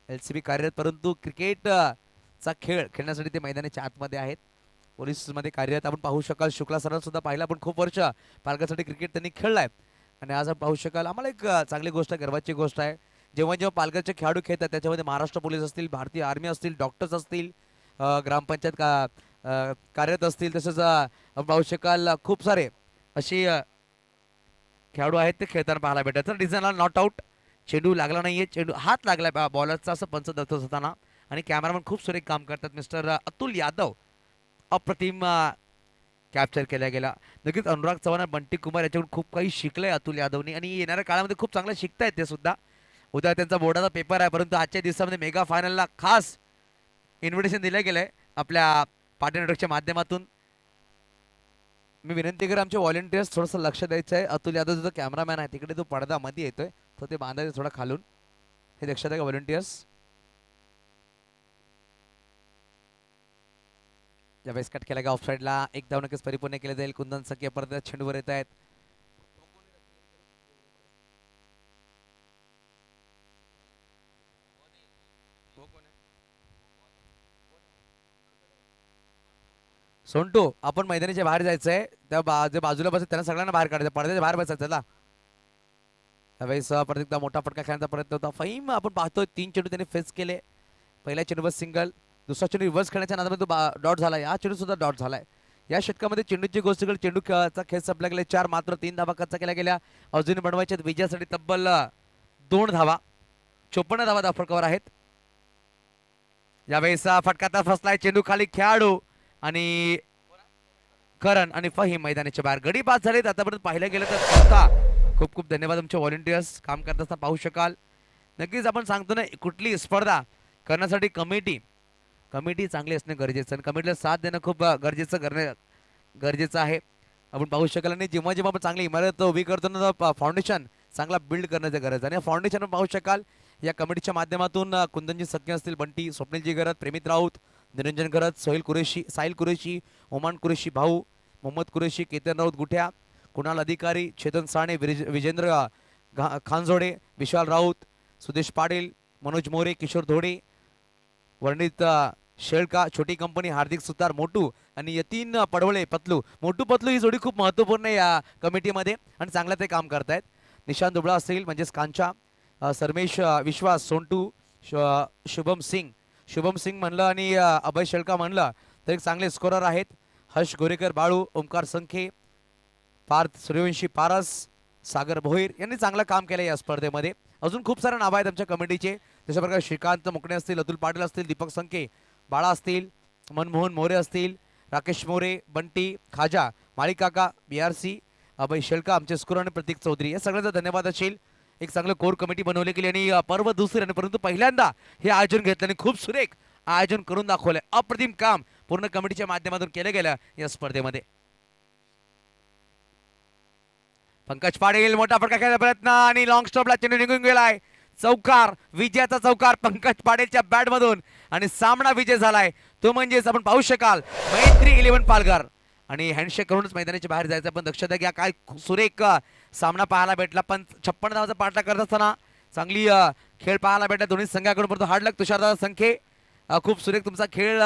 LCB कार्यरत, परंतु क्रिकेटचा खेळ खेळण्यासाठी ते मैदानाच्या आतमध्ये आहेत, पोलीसमध्ये कार्यरत. आपण पाहू शकाल शुक्ला सरांना सुद्धा पाहिला, पण खूप वर्ष पालघरसाठी क्रिकेट त्यांनी खेळलाय आणि आज आपण पाहू शकाल आम्हाला एक चांगली गोष्ट, गर्वाची गोष्ट आहे. जेव्हा जेव्हा पालघरचे खेळाडू खेळतात त्याच्यामध्ये महाराष्ट्र पोलीस असतील, भारतीय आर्मी असतील, डॉक्टर्स असतील, ग्रामपंचायत कार्यरत असतील, तसेच आपण पाहू शकाल खूप सारे अशी खेळाडू आहेत ते खेळताना पाहायला भेटतात. तर डिझाईनला नॉट आउट, चेंडू लागला नाहीये, चेंडू हात लागलाय बॉलरचा असं पंच दर्शवत होताना. आणि कॅमेरामॅन खूप सुरेख काम करतात मिस्टर अतुल यादव, अप्रतिम कॅप्चर केला गेला. नक्कीच अनुराग चव्हाण, बंटी कुमार याच्याकडून खूप काही शिकलंय अतुल यादवनी आणि येणाऱ्या काळामध्ये खूप चांगलं शिकतायत ते सुद्धा. उद्या त्यांचा बोर्डाचा पेपर आहे, परंतु आजच्या दिवसामध्ये मेगा फायनलला खास इन्व्हिटेशन दिलं गेलंय आपल्या पाटील नेटवर्कच्या माध्यमातून. मी विनंती करेन आमचे व्हॉलेंटियर्स थोडंसं लक्ष द्यायचं आहे. अतुल यादव जो कॅमेरामॅन आहे तिकडे तो पडदा मध्ये येतोय, तो ते बांधायचं थोडा खालून, हे लक्षात आहे का व्हॉलेंटियर्स. ज्यावेळेस कट केला का ऑफ साईडला एक धाव नक्कीच परिपूर्ण केले जाईल. कुंदन सखे परत चेंडूवर येत आहेत. सोंटू आपण मैदानाच्या बाहेर जायचंय, त्या जे बाजूला बसत त्यांना सगळ्यांना बाहेर काढायचं, पडद्याच्या बाहेर बसायचं. चला त्यावेळेस परत एकदा मोठा फटका खेळण्याचा प्रयत्न होता. फाईम आपण पाहतोय 3 चेंडू त्यांनी फेस केले. पहिल्या चेंडूवर सिंगल, दुसरा चेंडू रिव्हर्स खेळण्याच्या नादामध्ये तो डॉट झाला. या चेंडू सुद्धा डॉट झालाय. या षटकामध्ये चेंडूची गोष्ट चेंडूचा खेळ संपला गेला. 4 मात्र 3 धावा कच्चा केल्या गेल्या. अजून बनवायच्या विजयासाठी तब्बल 2 धावा, 54 धावा फटकावर आहेत. यावेळेस फटका फसलाय, चेंडू खाली, खेळाडू आणि करण आणि फहीम मैदानाच्या बाहेर. गडी बाद झालेत आतापर्यंत पाहिलं गेलं तर. स्वतः खूप खूप धन्यवाद तुमचे व्हॉलेंटियर्स, काम करत असताना पाहू शकाल. नक्कीच आपण सांगतो ना, कुठली स्पर्धा करण्यासाठी कमिटी चांगली असणे गरजेचं आणि कमिटीला साथ देणं खूप गरजेचं आहे. आपण पाहू शकाल. आणि जेव्हा जेव्हा आपण चांगली इमारत उभी करतो ना, फाउंडेशन चांगला बिल्ड करण्याची गरज आणि फाउंडेशन आपण पाहू शकाल या कमिटीच्या माध्यमातून कुंदनजी सख्य असतील, बंटी, स्वप्नीलजी घरत, प्रेमित राऊत, निरंजन घरत, साहिल कुरेशी, ओमान कुरेशी भाऊ, मोहम्मद कुरेशी, केतन राऊत गुठ्या, कुणाल अधिकारी, चेतन साणे, विजेंद्र खानजोडे, विशाल राऊत, सुदेश पाटील, मनोज मोरे, किशोर धोडे, वर्णित शेळका, छोटी कंपनी, हार्दिक सुतार, मोटू आणि यतीन पडवळे, मोटू ही जोडी खूप महत्त्वपूर्ण आहे या कमिटीमध्ये आणि चांगलं ते काम करतायत. निशांत दुबळा असतील म्हणजेच कांचा, सरमेश विश्वास, सोंटू, शुभम सिंग म्हणलं आणि अभय शेळका म्हणलं तर एक चांगले स्कोरर आहेत. हर्ष गोरेकर, बाळू, ओमकार संखे, पार्थ सूर्यवंशी पारस, सागर भोईर यांनी चांगलं काम केलं या स्पर्धेमध्ये. अजून खूप सारे नाव आहेत आमच्या कमिटीचे, जशा प्रकारे श्रीकांत मुकणे असतील, अतुल पाटील असतील, दीपक संके, बाळा असतील, मनमोहन मोरे असतील, राकेश मोरे, बंटी, खाजा, माळीकाका, BRC, अभय शेळका, आमचे स्कोर आणि प्रतीक चौधरी, या सगळ्यांचा धन्यवाद असेल. एक चांगलं कोर कमिटी बनवली गेली आणि पर्व दुसऱ्याने परंतु पहिल्यांदा हे आयोजन घेतलं आणि खूप सुरेख आयोजन करून दाखवलंय. अप्रतिम काम पूर्ण कमिटीच्या माध्यमातून केलं गेलं या स्पर्धेमध्ये. पंकज पाटील मोठा फटका खेळायचा प्रयत्न आणि लॉंग स्टॉपला चेंडू निघून गेलाय. चौकार, विजयाचा चौकार पंकज पाटीलच्या बॅट मधून आणि सामना विजय झालाय. तो म्हणजेच आपण पाहू शकाल मैत्री 11 पालघर. आणि हँडशेक करूनच मैदानाच्या बाहेर जायचं, पण दक्षता घ्या काय सुरेख सामना पाहायला भेटला. पण 56 धावाचा पाठला करत असताना चांगली खेळ पाहायला भेटला दोन्ही संघाकडून. परंतु हार्ड लक तुषारदादा संख्ये, खूप सुरेख तुमचा खेळ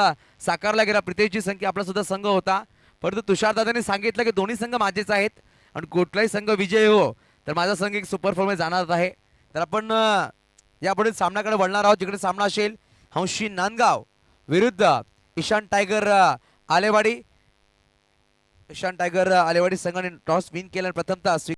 साकारला गेला. प्रितेशजी संख्या आपला सुद्धा संघ होता, परंतु तुषारदादांनी सांगितलं की दोन्ही संघ माझेच आहेत आणि कुठलाही संघ विजय हो तर माझा संघ एक सुपर फॉर्ममध्ये जाणार आहे. तर आपण यापुढे सामन्याकडे वळणार आहोत, जिकडे सामना असेल हंशी नांदगाव विरुद्ध ईशान टायगर आलेवाडी. ईशान टायगर आलेवाडी संघाने टॉस विन केला. प्रथमतः